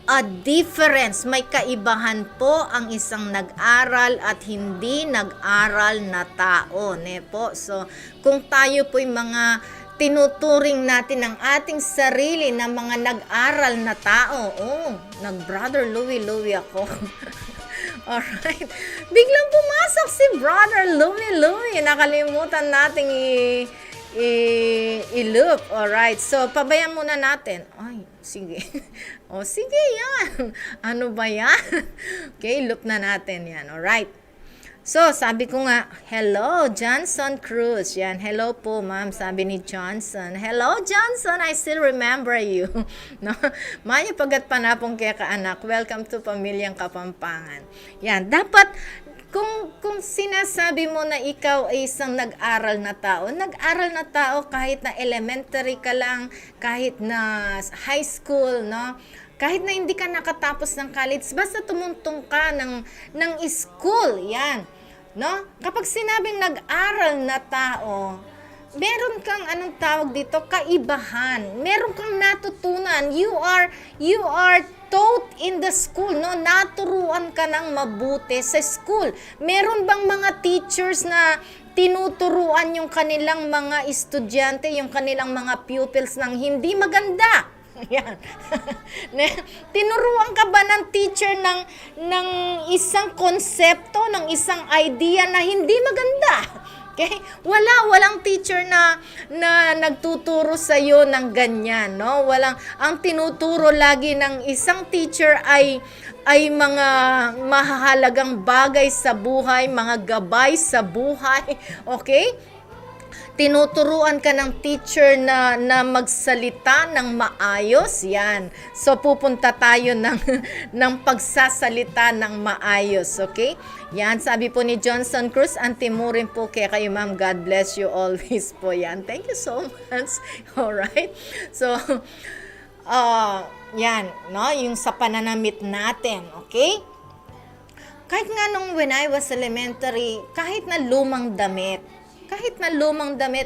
a difference. May kaibahan po ang isang nag-aral at hindi nag-aral na tao. Po? So, kung tayo po yung mga tinuturing natin ang ating sarili na mga nag-aral na tao. Nag-Brother Louie ako. Alright. Biglang pumasok si Brother Louie. Nakalimutan nating i-loop. Alright. So, pabayaan muna natin. Ay, sige. Sige yan. Ano ba yan? Okay, loop na natin yan. Alright. So, sabi ko nga, hello, Johnson Cruz. Yan, hello po, ma'am, sabi ni Johnson. Hello, Johnson, I still remember you. No? Maya pagat panapong kaya ka anak, welcome to Pamilyang Kapampangan. Yan, dapat, kung sinasabi mo na ikaw ay isang nag-aral na tao kahit na elementary ka lang, kahit na high school, no? Kahit na hindi ka nakatapos ng college, basta tumuntong ka ng school, yan. No? Kapag sinabing nag-aral na tao, meron kang anong tawag dito, kaibahan. Meron kang natutunan. You are taught in the school, no? Naturuan ka ng mabuti sa school. Meron bang mga teachers na tinuturuan yung kanilang mga estudyante, yung kanilang mga pupils ng hindi maganda? Yan. Tinuruan ka ba ng teacher ng isang konsepto, ng isang idea na hindi maganda? Okay? Walang teacher na nagtuturo sa iyo ng ganyan, no? Ang tinuturo lagi ng isang teacher ay mga mahahalagang bagay sa buhay, mga gabay sa buhay, okay? Tinuturuan ka ng teacher na magsalita ng maayos, yan. So, pupunta tayo ng pagsasalita ng maayos, okay? Yan, sabi po ni Johnson Cruz, antimurin po kaya kayo, ma'am. God bless you always po, yan. Thank you so much. Alright? So, yan, no? Yung sa pananamit natin, okay? Kahit nga nung when I was elementary, kahit na lumang damit,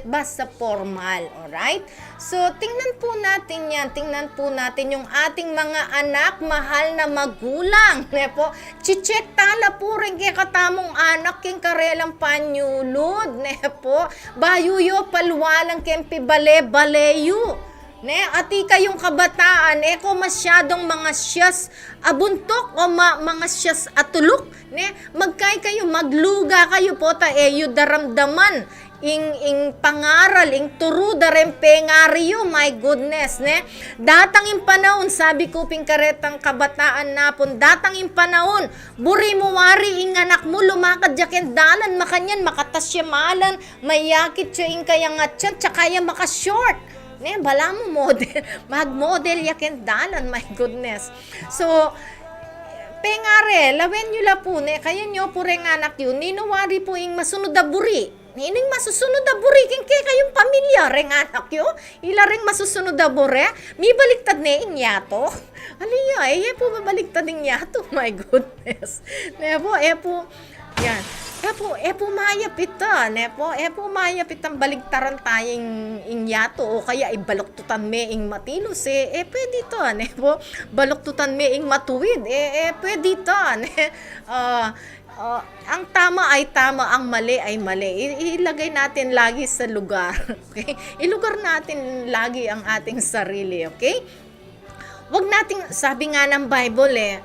basta formal, alright? So, tingnan po natin yan. Tingnan po natin yung ating mga anak, mahal na magulang. Nepo, chichek tala po rin kaya katamong anak, king karelang panyulod. Nepo, bayuyo palwalang kempi bale-baleyo. Ne, ati kayong kabataan, ko masyadong mga siyas abuntok o mga siyas atulok. Ne, magkay kayo, magluga kayo po ta yu daramdaman ing pangaral, ing turu darem pengaryo, my goodness, ne. Datang panahon, sabi ko pingkaretang kabataan napon, datang panahon, buri mo wari ing anak mo, lumakad jaken dalan, makanyan, makatasya mayakit siya ing kayang atyan, tsakaya makashort. Ne, bala mo model, mag-model yakin dalan, my goodness. So, pengare, lawen nyo la po, ne, kaya nyo po rin anak yun, ninuwari po yung masunod na buri. Ining masusunod na buri, king kayong pamilya, ring anak yun, ila ring masusunod na buri, may baliktad ne, ing yato. Aliya, po babaliktad ing yato, my goodness. Ne po, po, yan. Epo mayapit mayapit ang baligtaran tayong inyato o kaya ibaloktutan me ing matilos pwede to, nepo baloktutan me ing matuwid pwede to, ang tama ay tama, ang mali ay mali. Ilagay natin lagi sa lugar, okay? Ilugar natin lagi ang ating sarili, okay? Wag nating, sabi nga ng Bible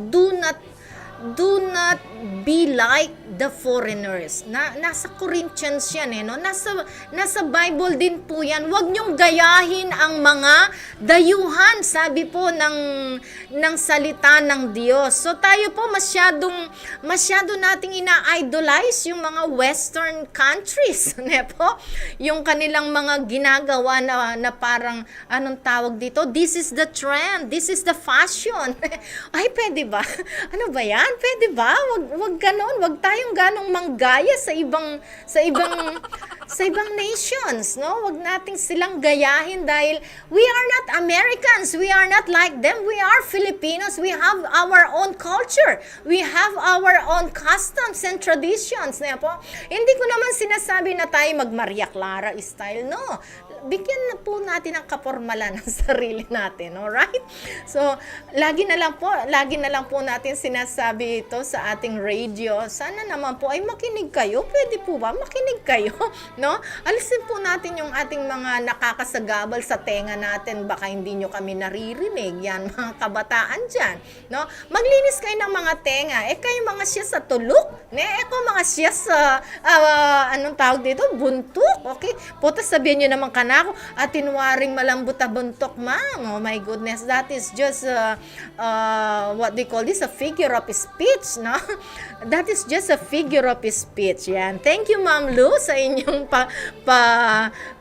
do not be like the foreigners. Nasa Corinthians yan no? Nasa Bible din po yan. Huwag niyong gayahin ang mga dayuhan, sabi po ng salita ng Diyos. So tayo po masyado nating ina-idolize yung mga western countries, po? Yung kanilang mga ginagawa na parang, anong tawag dito? This is the trend, this is the fashion. Ay, pwede ba? Ano ba yan? Pwede ba? Wag ganon, wag tayong ganong manggaya sa ibang nations, no? Wag nating silang gayahin dahil we are not Americans, we are not like them, we are Filipinos, we have our own culture, we have our own customs and traditions, na po. Hindi ko naman sinasabi na tayo mag-Maria Clara style, no. Bigyan na po natin ang kapormalan ng sarili natin, alright? So, lagi na lang po natin sinasabi ito sa ating radio. Sana naman po ay makinig kayo. Pwede po ba makinig kayo? No? Alisin po natin yung ating mga nakakasagabal sa tenga natin. Baka hindi nyo kami naririnig. Yan, mga kabataan dyan. No? Maglinis kayo ng mga tenga. Kayo mga siya sa tulok. Mga siya sa, anong tawag dito? Buntuk. Okay? Puta sabihin nyo naman ka na, Nako, atinwaring malambot a buntok, ma'am. Oh my goodness, that is just what they call this, a figure of speech, no? That is just a figure of speech. Yan. Thank you, Ma'am Lu, sa inyong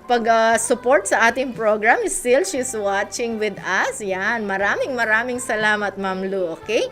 pag-support sa ating program. Still, she's watching with us. Yan. Maraming salamat, Ma'am Lu. Okay?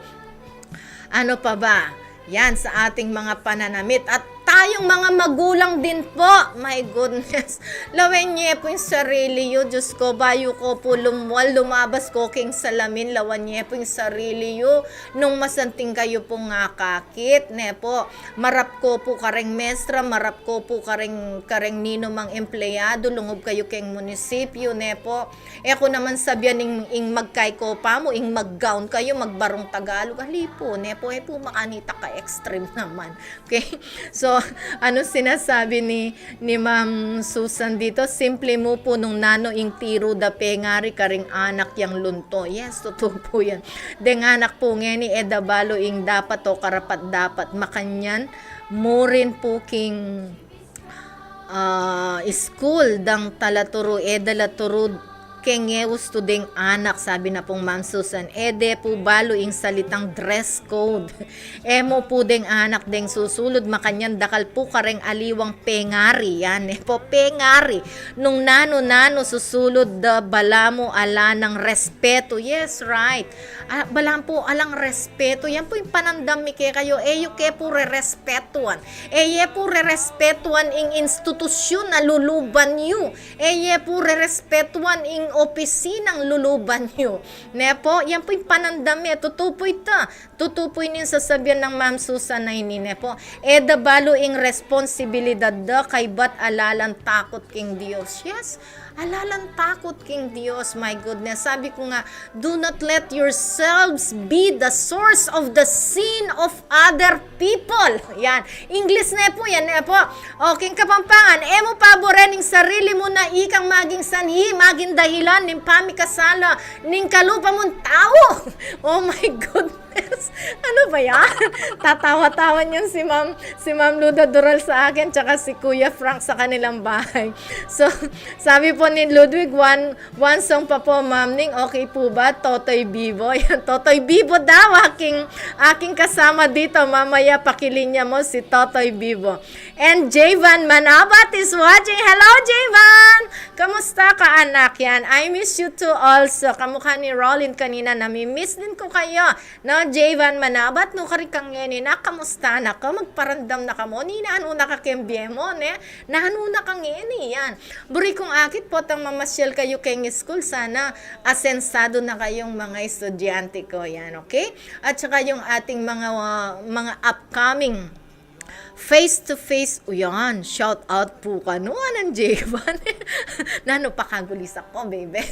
Ano pa ba? Yan, sa ating mga pananamit. At tayong mga magulang din po. My goodness. Lawan niya po yung sarili yun. Diyos ko, bayo ko po lumabas ko king salamin. Lawan niya po yung sarili yun. Nung masanting kayo po nga kakit. Ne po, marap ko po kareng mestra, marap ko po kareng nino mang empleyado. Lungob kayo keng munisipyo. Ne po, ko naman sabihan ing magkay ko pa mo, ing mag-gown kayo, magbarong Tagalog. Hali po, ne po, po makanita ka extreme naman. Okay? So, ano sinasabi ni Ma'am Susan dito? Simple mo po nung nano ing tiro da pengari karing anak yang lunto. Yes, totoo po yan. Deng anak po ngeni edabalo ing dapat o karapat dapat makanyan mo rin po king school dang talaturo dalaturo kengeus to ding anak, sabi na pong Ma'am Susan. De po balo ing salitang dress code. Mo po ding anak ding susulod makanyan dakal po kareng aliwang pengari. Yan po, pengari. Nung nano susulod da balamo ala ng respeto. Yes, right. Balam po alang respeto. Yan po yung panandami kayo. Yo ke po re-respetuan. Ye po re-respetuan ing institusyon na luluban nyo. Ye po re-respetuan ing opisinang luluban nyo. Ne po, yan po yung panandami. Tutupoy ta. Tutupoy nin sasabihan ng Ma'am Susan na ini, ne po. Dabalo ing responsibilidad da kay bat alalan takot king Dios. Yes, alalan takot king Dios. My goodness, sabi ko nga, do not let yourselves be the source of the sin of other people. Yan, English na po, yan na po. O, king Kapampangan, mo paboren ning sarili mo na ikang maging sanhi, maging dahilan ning pamikasala ning kalupa mong tao. Oh my goodness, ano ba yan? Tatawa-tawan yun si Ma'am Luda Dural sa akin, tsaka si Kuya Frank sa kanilang bahay. So, sabi po ni Ludwig, one song pa po, Ma'am Ning, okay po ba? Totoy Bibo. Yan, Totoy Bibo daw, aking kasama dito. Mamaya pakilinya mo si Totoy Bibo. And Jayvan Manabat is watching. Hello, Jayvan! Kamusta ka, anak? Yan, I miss you too also. Kamukha ni Rollin kanina, nami-miss din ko kayo. No, Jayvan Manabat, no karikang yan, na kamusta na ka? Magparandam na ka mo. Ni naano na ka kembye mo, ne? Naano na kang yan. Buri kong akit po tang mamasyal kayo keng school. Sana asensado na kayong mga estudyante ko. Yan, okay? At saka yung ating mga upcoming face-to-face, yan, shout out po ka, no, anong Jayvan? Nano pa kagulis ako, baby.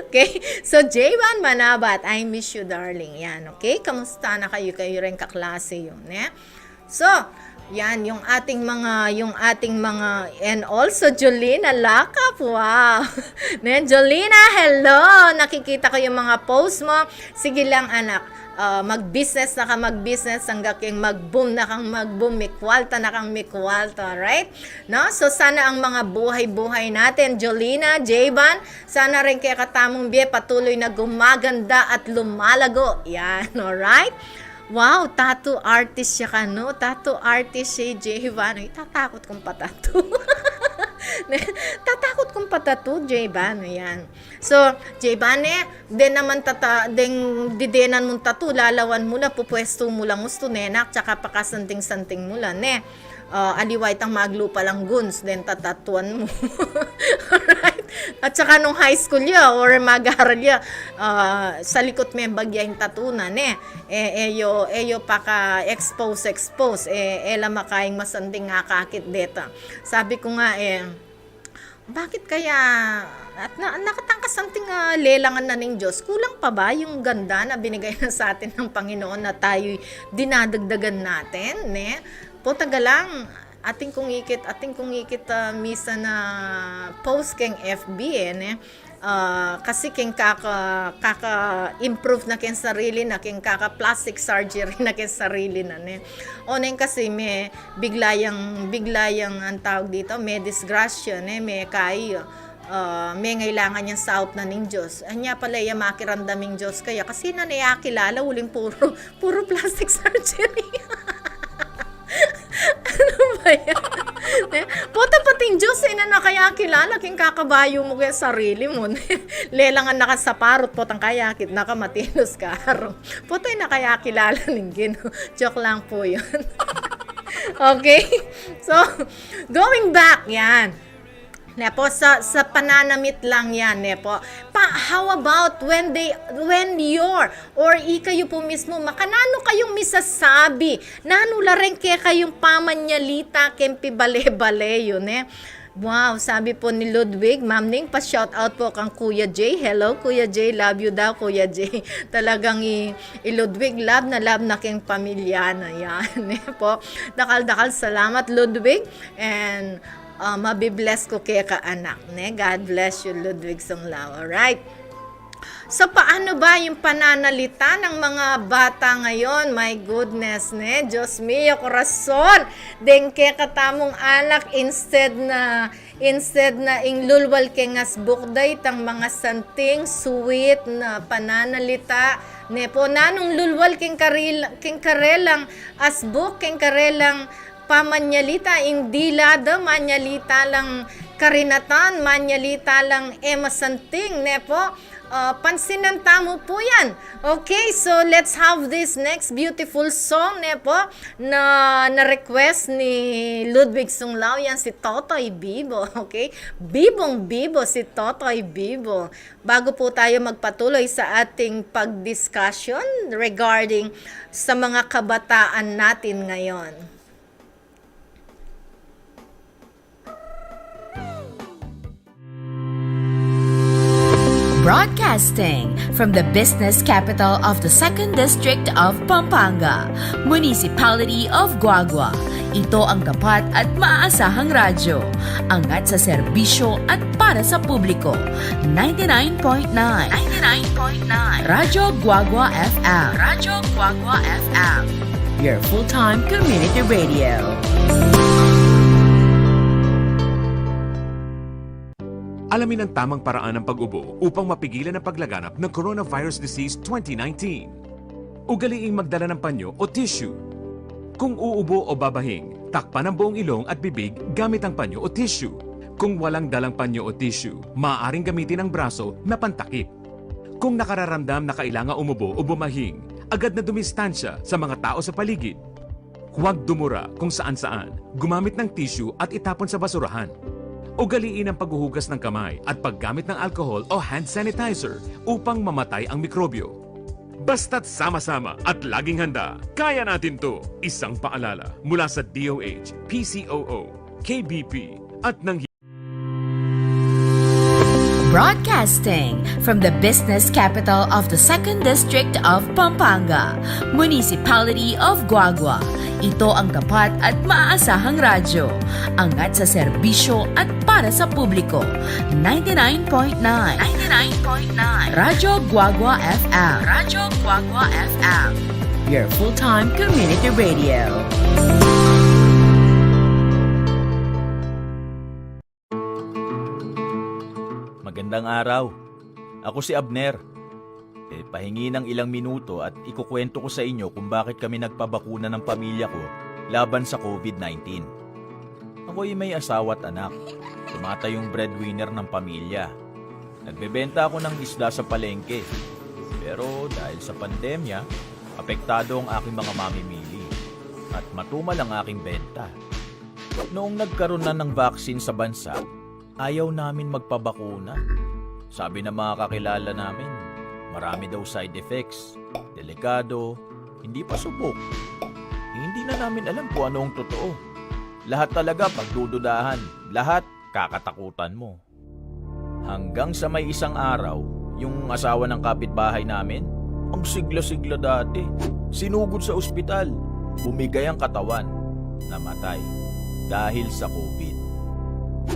Okay, so Jayvan Manabat, I miss you, darling, yan, okay? Kamusta na kayo rin kaklase yun, eh? So, yan, yung ating mga, and also Jolina Lakap, wow. Jolina, hello, nakikita ko yung mga post mo, sige lang anak, mag-business na ka mag-business hanggang mag-boom na kang mag-boom, mikwalta na kang mikwalta, right? No? So sana ang mga buhay-buhay natin, Jolina, Jayvan, sana rin kaya katamong biye patuloy na gumaganda at lumalago. Yan, alright? Wow, tattoo artist siya ka, no? Tattoo artist siya, Jayvan. Ay, tatakot kong patattoo. Tatakot kong patattoo, Jayvan. Ayan. So, Jayvan, den naman didenan mong tattoo, lalawan mo na, pupwesto mo lang gusto, nenak, tsaka pakasanting-santing mo lang, ne? Aliway tang maglupa lang guns, then tatatuan mo. Alright? At saka nung high school ya, or mag-aaral ya, sa likot may bagyahin tatunan, eyo paka-expose, ela makaing masanding nga kakit deta. Sabi ko nga, bakit kaya, at nakatangkas something lelangan na ng Diyos, kulang pa ba yung ganda na binigay na sa atin ng Panginoon na tayo'y dinadagdagan natin, ne? Po tagalang, ating kung ikit misa na post keng FB, ne? Kasi keng kaka-improve na keng sarili na, keng kaka-plastic surgery na keng sarili na, ne? O neng kasi may biglayang ang tawag dito, may disgrasya, ne? May kayo, may ngailangan niyang saup na ning Diyos. Anya pala iya makirandaming Diyos kaya kasi na nayakilala uling puro plastic surgery. Ano ba yan? Puta pating Diyos na nakaya kilala king kakabayo mo kaya sarili mo. Lelangan nakasaparot potang kayakit nakamatinos ka araw. Puta nakaya kilala ning Ginoo. Joke lang po yun. Okay? So, going back, yan. Nepo, sa pananamit lang yan, Nepo. How about when you're, or kayo po mismo, makanano kayong misasabi, nanula rin kayong pamanyalita, kempi bale-bale yun, eh. Wow, sabi po ni Ludwig, Ma'am Ning, pa-shout out po kang Kuya J. Hello, Kuya J. Love you daw, Kuya J. Talagang Ludwig, love na king pamilya na yan. Po. Dakal-dakal, salamat Ludwig. And mabibless ko kaya ka anak. God bless you, Ludwig Songlao. Alright. So, paano ba yung pananalita ng mga bata ngayon? My goodness, Diyos mio, corazon. Dengke katamong anak instead na inglulwal kengas bukday tang mga santing sweet na pananalita. Po, nanong lulwal king karelang asbuk, king karelang pamanyalita, hindi lada, manyalita lang karinatan, manyalita lang emasanting, Nepo. Pansinan tamo po yan. Okay, so let's have this next beautiful song, Nepo, na request ni Ludwig Songlao. Yan si Totoy Bibo, okay? Bibong-bibo si Totoy Bibo. Bago po tayo magpatuloy sa ating pag-discussion regarding sa mga kabataan natin ngayon. Broadcasting from the business capital of the 2nd District of Pampanga, Municipality of Guagua. Ito ang tapat at maaasahang radyo, angat sa serbisyo at para sa publiko. 99.9 Radyo Guagua FM. Radyo Guagua FM. Your full-time community radio. Alamin ang tamang paraan ng pag-ubo upang mapigilan ang paglaganap ng Coronavirus Disease 2019. Ugaliing magdala ng panyo o tissue. Kung uubo o babahing, takpan ang buong ilong at bibig gamit ang panyo o tissue. Kung walang dalang panyo o tissue, maaaring gamitin ang braso na pantakip. Kung nakararamdam na kailangan umubo o bumahing, agad na dumistansya sa mga tao sa paligid. Huwag dumura kung saan-saan, gumamit ng tissue at itapon sa basurahan. Ugaliin ang paghuhugas ng kamay at paggamit ng alcohol o hand sanitizer upang mamatay ang mikrobyo. Basta't sama-sama at laging handa, kaya natin to! Isang paalala mula sa DOH, PCOO, KBP at ng Broadcasting from the business capital of the 2nd District of Pampanga, Municipality of Guagua. Ito ang tapat at maaasahang radyo, angat sa serbisyo at para sa publiko. 99.9 Radyo Guagua FM. Radyo Guagua FM. Your full-time community radio. Magandang araw. Ako si Abner. Pahingi ng ilang minuto at ikukwento ko sa inyo kung bakit kami nagpabakuna ng pamilya ko laban sa COVID-19. Ako'y may asawa at anak. Tumatayong breadwinner ng pamilya. Nagbebenta ako ng isda sa palengke. Pero dahil sa pandemya, apektado ang aking mga mamimili at matumal ang aking benta. Noong nagkaroon na ng vaccine sa bansa, ayaw namin magpabakuna. Sabi ng mga kakilala namin, marami daw side effects, delikado, hindi pa subok. Hindi na namin alam kung ano ang totoo. Lahat talaga pagdududahan, lahat kakatakutan mo. Hanggang sa may isang araw, yung asawa ng kapitbahay namin, ang sigla-sigla dati, sinugod sa ospital, bumigay ang katawan, namatay dahil sa COVID.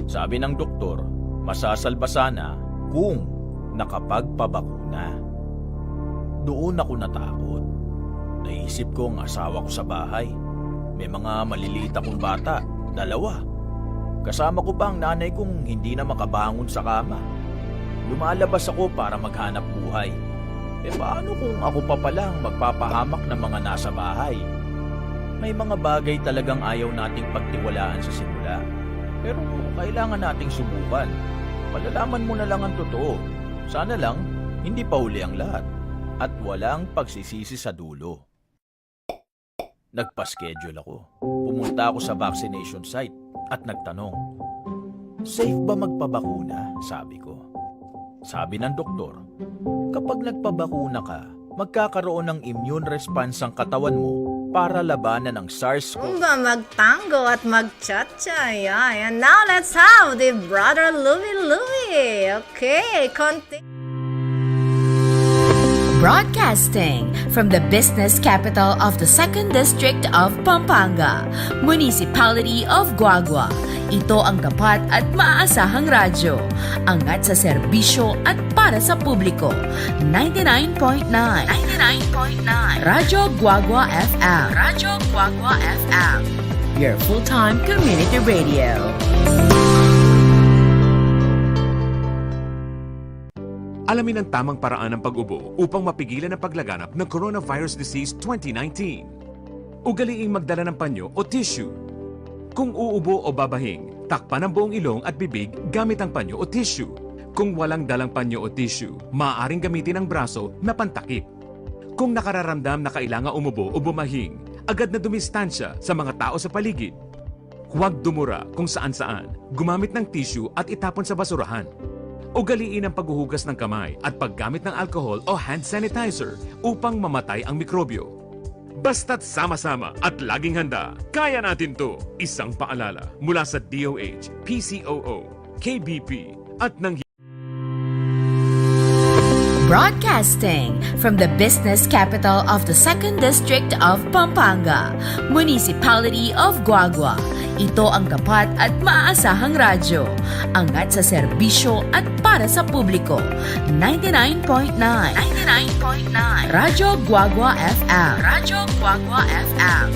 Sabi ng doktor, masasalba sana kung nakapagpabakuna. Doon ako natakot. Naisip ko ang asawa ko sa bahay. May mga maliliit akong bata, 2. Kasama ko pa ang nanay kong hindi na makabangon sa kama. Lumalabas ako para maghanap buhay. Paano kung ako pa palang magpapahamak ng mga nasa bahay? May mga bagay talagang ayaw nating pagtiwalaan sa simula. Pero kailangan nating subukan. Palalaman mo na lang ang totoo. Sana lang, hindi pa huli ang lahat. At walang pagsisisi sa dulo. Nagpa-schedule ako. Pumunta ako sa vaccination site at nagtanong, safe ba magpabakuna? Sabi ko. Sabi ng doktor, kapag nagpabakuna ka, magkakaroon ng immune response ang katawan mo para labanan ang SARS-CoV. Kung ba magtango at magchatcha, yeah. And now let's have the Brother Louie. Okay, continue. Broadcasting from the business capital of the 2nd District of Pampanga, Municipality of Guagua. Ito ang tapat at maaasahang radyo. Angat sa serbisyo at para sa publiko. 99.9 Radyo Guagua FM. Radyo Guagua FM. Your full-time community radio. Alamin ang tamang paraan ng pag-ubo upang mapigilan ang paglaganap ng Coronavirus Disease 2019. Ugaliing magdala ng panyo o tissue. Kung uubo o babahing, takpan ang buong ilong at bibig gamit ang panyo o tissue. Kung walang dalang panyo o tissue, maaaring gamitin ang braso na pantakip. Kung nakararamdam na kailangan umubo o bumahing, agad na dumistansya sa mga tao sa paligid. Huwag dumura kung saan-saan, gumamit ng tissue at itapon sa basurahan. Ugaliin ang paghuhugas ng kamay at paggamit ng alcohol o hand sanitizer upang mamatay ang mikrobyo. Basta't sama-sama at laging handa, kaya natin to! Isang paalala mula sa DOH, PCOO, KBP at ng Broadcasting from the business capital of the 2nd District of Pampanga, Municipality of Guagua. Ito ang tapat at maaasahang radyo. Angat sa serbisyo at para sa publiko. 99.9 Radyo Guagua FM. Radyo Guagua FM.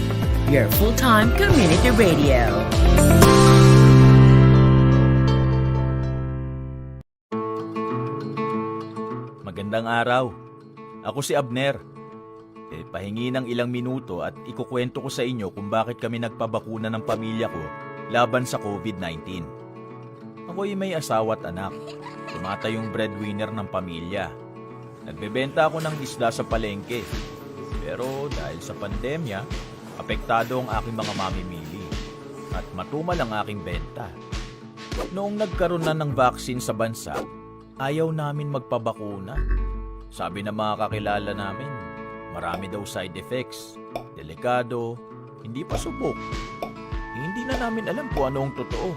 Your full-time community radio. Magandang araw. Ako si Abner. Pahingi ng ilang minuto at ikukwento ko sa inyo kung bakit kami nagpabakuna ng pamilya ko laban sa COVID-19. Ako'y may asawa at anak. Tumatayong breadwinner ng pamilya. Nagbebenta ako ng isda sa palengke. Pero dahil sa pandemya, apektado ang aking mga mamimili at matumal ang aking benta. Noong nagkaroon na ng vaccine sa bansa, ayaw namin magpabakuna. Sabi ng mga kakilala namin, marami daw side effects, delikado, hindi pa subok. Hindi na namin alam kung ano ang totoo.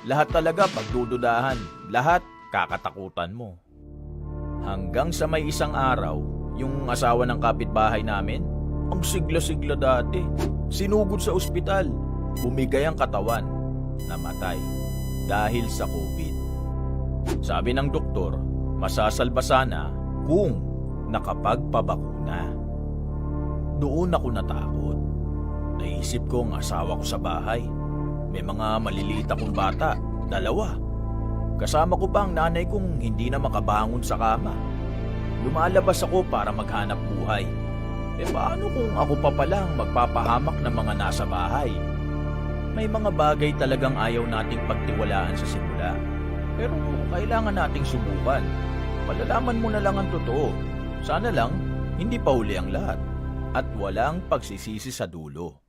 Lahat talaga pagdududahan, lahat kakatakutan mo. Hanggang sa may isang araw, yung asawa ng kapitbahay namin, ang sigla-sigla dati, sinugod sa ospital, bumigay ang katawan, namatay dahil sa COVID. Sabi ng doktor, masasalba sana kung nakapagpabakuna. Doon ako natakot. Naisip ko ang asawa ko sa bahay. May mga maliliit akong bata, 2. Kasama ko pa ang nanay kong hindi na makabangon sa kama. Lumalabas ako para maghanap buhay. Paano kung ako pa palang magpapahamak ng mga nasa bahay? May mga bagay talagang ayaw nating pagtiwalaan sa simula. Pero kailangan nating subukan. Palalaman mo na lang ang totoo. Sana lang, hindi pa huli ang lahat. At walang pagsisisi sa dulo.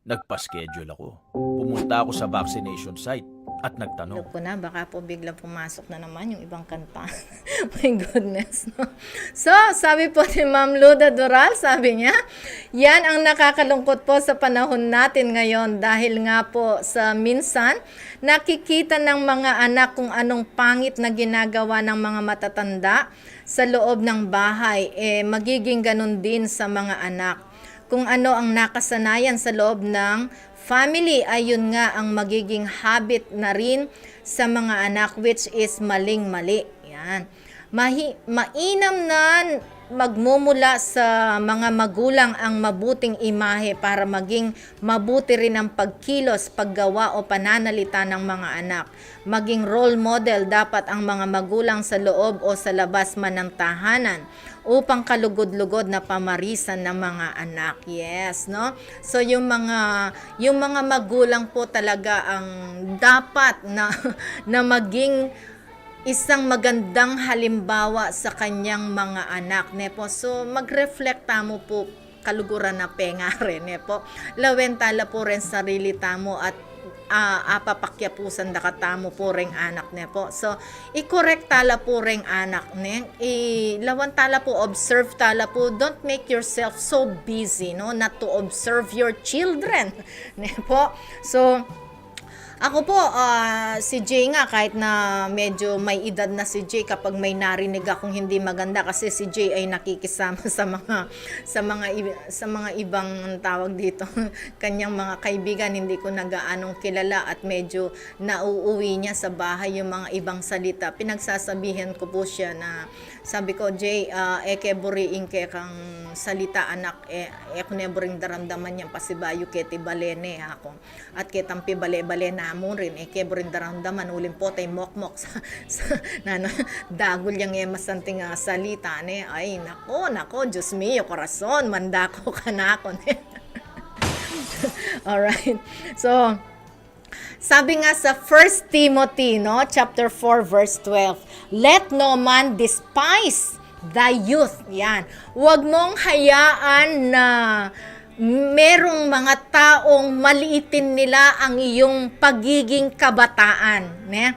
Nagpa-schedule ako. Pumunta ako sa vaccination site at nagtanong. Alam ko na, baka po biglang pumasok na naman yung ibang kanta. My goodness. No? So, sabi po ni Ma'am Luda Doral, sabi niya, yan ang nakakalungkot po sa panahon natin ngayon dahil nga po sa minsan, nakikita ng mga anak kung anong pangit na ginagawa ng mga matatanda sa loob ng bahay. Magiging ganun din sa mga anak. Kung ano ang nakasanayan sa loob ng family, ayun nga ang magiging habit na rin sa mga anak, which is maling-mali. Yan. Mainam na magmumula sa mga magulang ang mabuting imahe para maging mabuti rin ang pagkilos, paggawa o pananalita ng mga anak. Maging role model dapat ang mga magulang sa loob o sa labas man ng tahanan upang kalugod-lugod na pamarisan ng mga anak. Yes, no? So yung mga magulang po talaga ang dapat na na maging isang magandang halimbawa sa kanyang mga anak, nepo. So mag-reflect tamo po kaluguran na pengare, nepo. Lawen tala po rin sarili tamo at apapakyapusan da katamo po ring anak nepo. So i-correct tala po ring anak ne. Lawan tala po, observe tala po. Don't make yourself so busy, no, not to observe your children, nepo. So ako po, si Jay nga, kahit na medyo may edad na si Jay, kapag may narinig akong hindi maganda, kasi si Jay ay nakikisama sa mga ibang tawag dito, kanyang mga kaibigan, hindi ko nagaanong kilala at medyo nauuwi niya sa bahay yung mga ibang salita. Pinagsasabihan ko po siya na, sabi ko, Jay, eke buriing ke kang salita anak, eko neboring daramdaman niyang pasibayo keti balene ako. At ketampi bale-bale na mo rin, keboring daramdaman ulim po tay mokmok sa dagol yang masanting salita ne. Ay, nako, Diyos mio, corazon, mandako ka na ako ne. Alright. So, sabi nga sa 1 Timothy, no, chapter 4, verse 12, let no man despise thy youth. Yan. Huwag mong hayaan na merong mga taong maliitin nila ang iyong pagiging kabataan. Ne?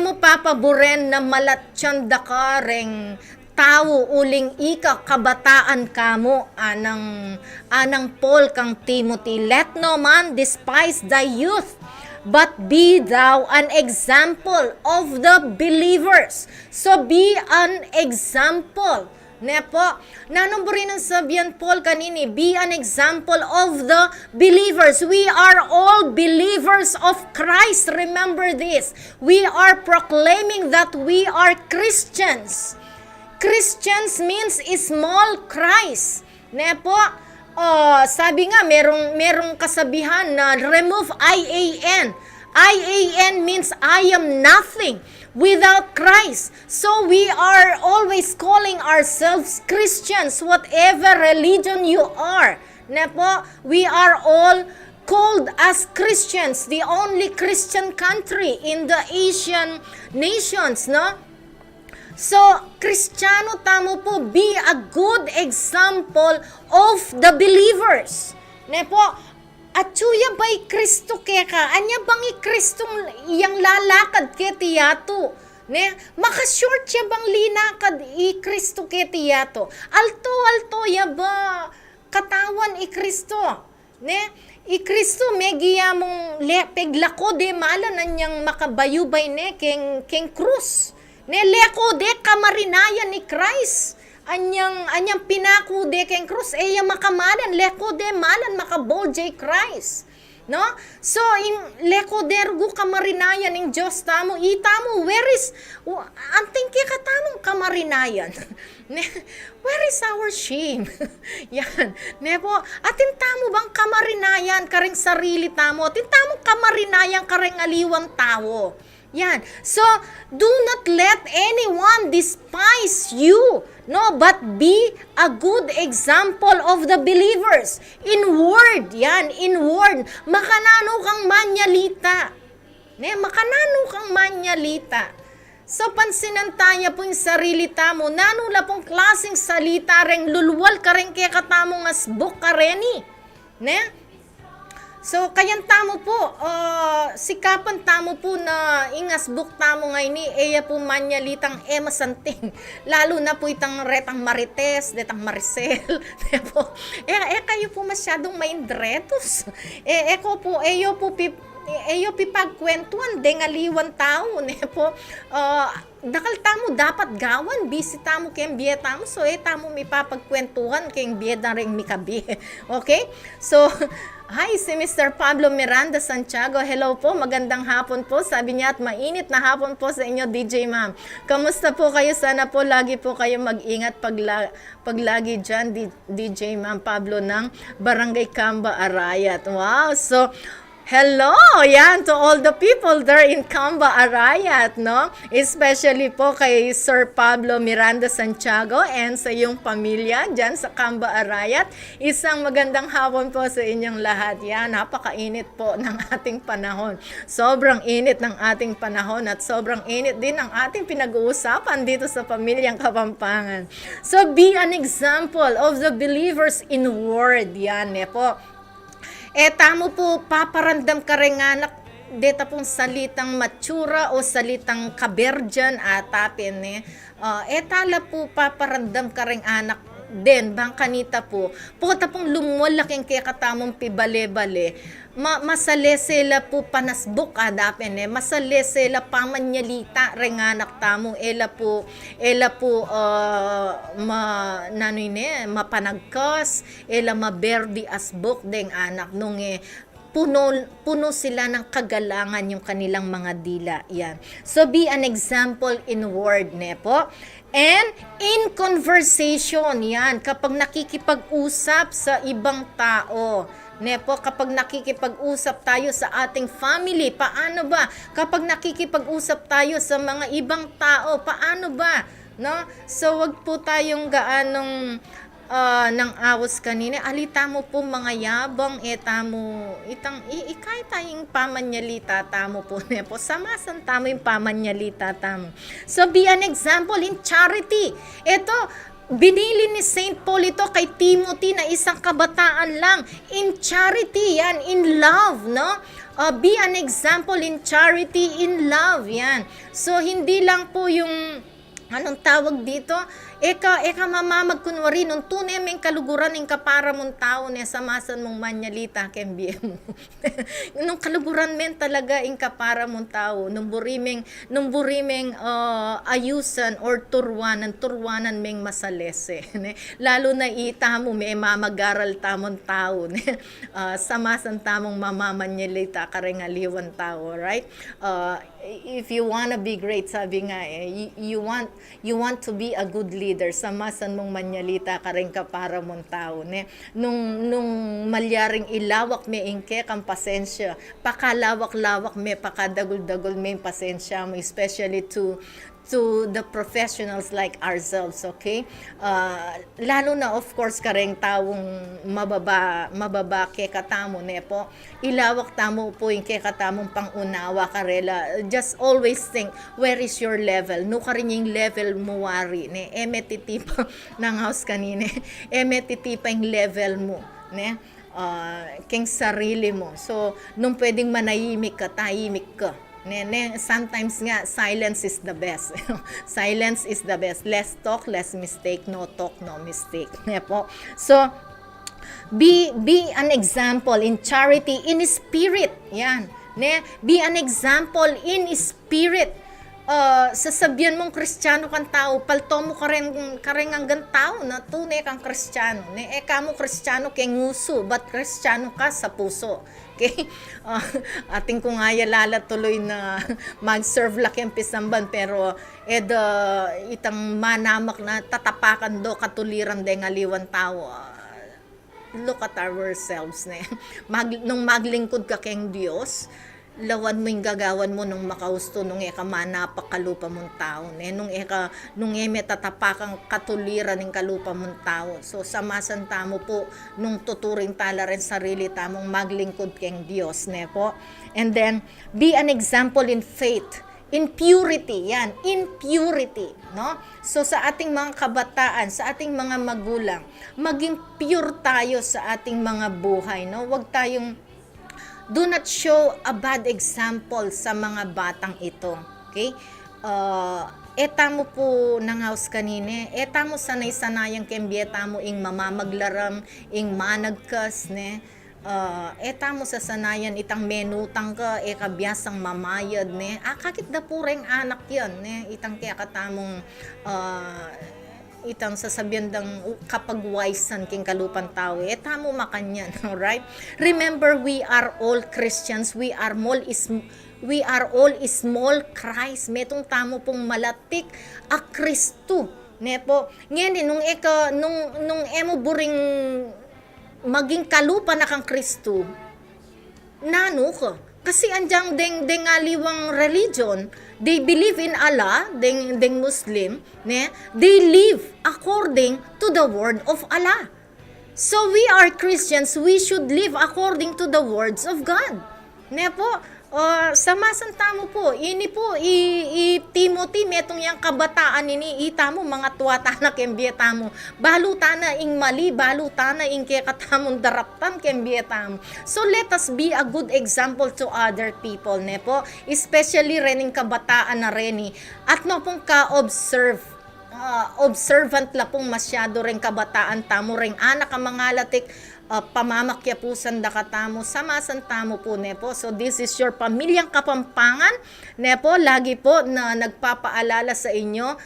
Mo papaboren na malatsyanda ka ring tao uling ika kabataan kamo anang Paul kang Timothy. Let no man despise thy youth, but be thou an example of the believers. So be an example. Nepo, nanumburi ng sabihan Paul kanini, be an example of the believers. We are all believers of Christ. Remember this. We are proclaiming that we are Christians. Christians means small Christ. Nepo, sabi nga, merong kasabihan na remove IAN. IAN means I am nothing without Christ. So we are always calling ourselves Christians, whatever religion you are. Nepo, we are all called as Christians, the only Christian country in the Asian nations, no? So, Kristiyano tamo po, be a good example of the believers. Nepo, at suya ba'y Kristo keka? Anya bang Kristong iyang lalakad ke tiyato? Ne? Makashort siya bang linakad Kristo ke tiyato? Alto ya ba katawan Kristo? Ne? Kristo megiya mong peglako de malan anyang makabayubay ne keng krus. Ne leko de kamarinayan ni Christ. Anyang pinako de keng krus eya makamalan leko de malan makabojay Christ. No? So in leko dergo kamarinayan ing Dios tamo itamo where is anting katamong kamarinayan. Where is our shame? Yan. Nepo, atin tamo bang kamarinayan karing sarili tamo? Atin tamo kamarinayan karing aliwang tao. Yan. So, do not let anyone despise you. No, but be a good example of the believers. In word, yan, in word. Makanano kang manyalita. Ne, makanano kang manyalita. So, pansinantanya po yung sarili tamo. Nanula pong klaseng salita ring lulwal ka rin kaya katamo ngasbuk ka reni. Ne? So, kayan tamo po, sikapan tamo po na ingasbuk tamo ngayon ni eya po manyalitang masanting. Lalo na po itang retang marites, detang maricel. Kayo po masyadong maindretos. Eyo po Eyo pipagkwentuhan, dengaliwan tao, ne po. Dakal tamo dapat gawan, busy tamo kayong biye tamo, so tamo may papagkwentuhan kayong biye na rin mikabi. Okay? So, hi, si Mr. Pablo Miranda Santiago. Hello po, magandang hapon po. Sabi niya at mainit na hapon po sa inyo, DJ Ma'am. Kamusta po kayo? Sana po lagi po kayo mag-ingat pag lagi dyan, DJ Ma'am Pablo ng Barangay Camba, Arayat. Wow! So, hello! Yan, to all the people there in Camba, Arayat, no? Especially po kay Sir Pablo Miranda Santiago and sa iyong pamilya dyan sa Camba, Arayat. Isang magandang hapon po sa inyong lahat. Yan, napakainit po ng ating panahon. Sobrang init ng ating panahon at sobrang init din ang ating pinag-uusapan dito sa Pamilyang Kapampangan. So, be an example of the believers in word. Yan, po. Tamo po, paparandam ka rin anak, deta pong salitang matsura o salitang kaberjan atapin, tala po, paparandam ka rin anak, din, bang kanita po, puta pong lumulaking kaya katamong pibale-bale, masalesela po panasbuk adapin, masalesela pamanyalita rin anak tamo, ela po, mapanagkas, ela maberdi asbuk deng anak, nung puno sila ng kagalangan yung kanilang mga dila. Yan. So, be an example in word, po. And in conversation, yan. Kapag nakikipag-usap sa ibang tao, po, kapag nakikipag-usap tayo sa ating family, paano ba? Kapag nakikipag-usap tayo sa mga ibang tao, paano ba? No? So, wag po tayong gaanong ng awas kanina, alita mo po mga yabang, tamo, ikay tayong pamanyalita tamo po, po, samasan tamo yung pamanyalita tamo. So, be an example in charity. Ito, binili ni Saint Paul ito kay Timothy na isang kabataan lang. In charity, yan, in love, no? Be an example in charity, in love, yan. So, hindi lang po yung anong tawag dito? Eka mamamag kunwari, nung tunay may kaluguran ng kapara mong tao niya samasan mong manyalita kembie mo. Nung kaluguran men talaga ng kapara mong tao, nung burimeng ayusan or turwanan meng masalese. Lalo na ita mo, may mamagaral tamon tao. Samasan tamong mamamanyalita karengaliwan tao, right? If you wanna be great, sabi nga you want to be a good leader, samasan mong manyalita ka rin kapara mong tao. Nung malyaring ilawak me ingke kang pasensya, pakalawak-lawak me, pakadagol-dagol me pasensya mo, especially to the professionals like ourselves, okay? Lalo na of course kareng taong mababa ke katamo po, ilawak tamo po yung ke katamong pangunawa karela. Just always think, where is your level? No ka rin yung level mo wari, emetitipa ng house kanine, emetitipa yung level mo, king sarili mo. So, nung pwedeng manahimik ka, tahimik ka. Sometimes nga, silence is the best. Silence is the best. Less talk, less mistake. No talk, no mistake. Po. So, be an example in charity, in spirit. Yan. Be an example in spirit. Sasabihan mong Kristiyano kang tao, palto mo ka rin hanggang tao na tunay kang Kristiyano. Kamo Kristiyano kay nguso, but Kristiyano ka sa puso. Okay? Ating kung ayalala tuloy na mag-serve laki ang pisamban, pero itang manamak na tatapakan do katuliran de ngaliwan tao. Look at ourselves. Nung maglingkod ka keng Diyos, lawan mo yung gagawan mo nung makausto nung manapakalupa mong tao. Nung may tatapakang katuliran ng kalupa mong tao. So, samasan tamo po nung tuturing tala rin sarili tamong maglingkod keng Diyos. Po. And then, be an example in faith. In purity, yan. In purity, no? So, sa ating mga kabataan, sa ating mga magulang, maging pure tayo sa ating mga buhay, no? Huwag tayong do not show a bad example sa mga batang ito. Okay? Tamo po ng house kanine. Tamo sanay-sanayang kembie tamo ing mamamaglaram, ing managkas, eta mo sa sanayan itang menutang ka, kabyasang mamayad, ne? Kakit da pureng anak yan, ne? Itang kaya katamong, itang sasabihan dang kapag waisan king kalupan tao, tamo makanyan, alright? Remember, we are all Christians, we are all small Christ, metong tamo pong malatik a Kristo, ne po? Ngayon, nung emo buring maging kalupan na kang Kristo, nano ka? Kasi anjang deng aliwang religion, they believe in Allah, deng Muslim, ne? They live according to the word of Allah. So we are Christians, we should live according to the words of God. Ne po? Samasan mo po, ini po, Timothy, metong yang kabataan ini, ita mo, mga tuwata na kembieta mo, baluta na ing mali, baluta na ing kekatamong daraptan kembieta mo. So let us be a good example to other people, ne po, especially rening kabataan na reni, at no pong ka-observe, observant la pong masyado rin kabataan tamo ring anak ang mga latik, pamamakyapusan da katamo, samasan tamo po, nepo. So this is your Pamilyang Kapampangan, nepo, lagi po na nagpapaalala sa inyo,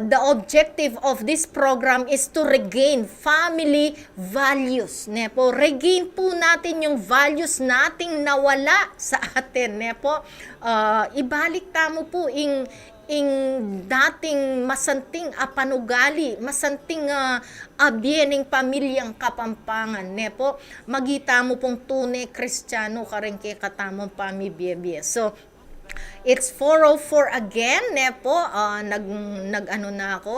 the objective of this program is to regain family values, nepo. Regain po natin yung values nating nawala sa atin, nepo. Ibalik tamo po ing dating masanting panugali, masanting abyening Pamilyang Kapampangan, nepo, magita mo pong tunay Kristiyano karengke katamong pamibiyebye. So, it's 4:04 again, nepo, nag-ano na ako,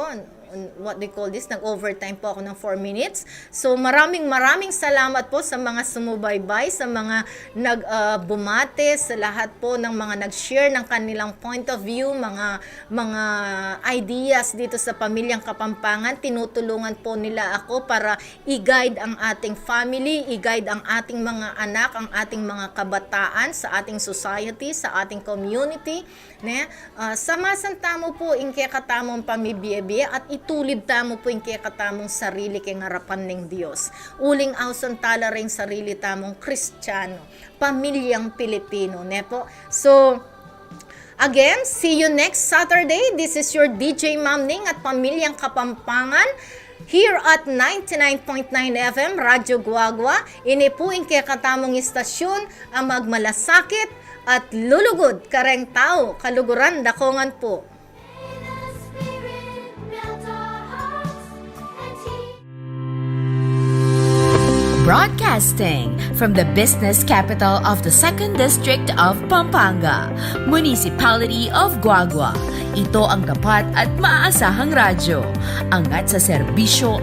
what they call this, nag-overtime po ako ng 4 minutes. So maraming salamat po sa mga sumubaybay, sa mga nagbumate, sa lahat po ng mga nag-share ng kanilang point of view, mga ideas dito sa Pamilyang Kapampangan. Tinutulungan po nila ako para i-guide ang ating family, i-guide ang ating mga anak, ang ating mga kabataan sa ating society, sa ating community, ne? Samasan tamo po in kaya katamong pamibiyebye at itulid tamo po in kaya katamong sarili kay ngarapan ng Diyos. Uling awson tala ring sarili tamong Kristiyano, pamilyang Pilipino, ne po? So, again, see you next Saturday. This is your DJ Ma'am Ning at Pamilyang Kapampangan here at 99.9 FM Radyo Guagua. Ini po in kaya katamong istasyon ang magmalasakit at lulugod kareng tao, kaluguran dakongan po. Broadcasting from the business capital of the 2nd District of Pampanga, Municipality of Guagua. Ito ang tapat at maaasahang radyo, angat sa serbisyo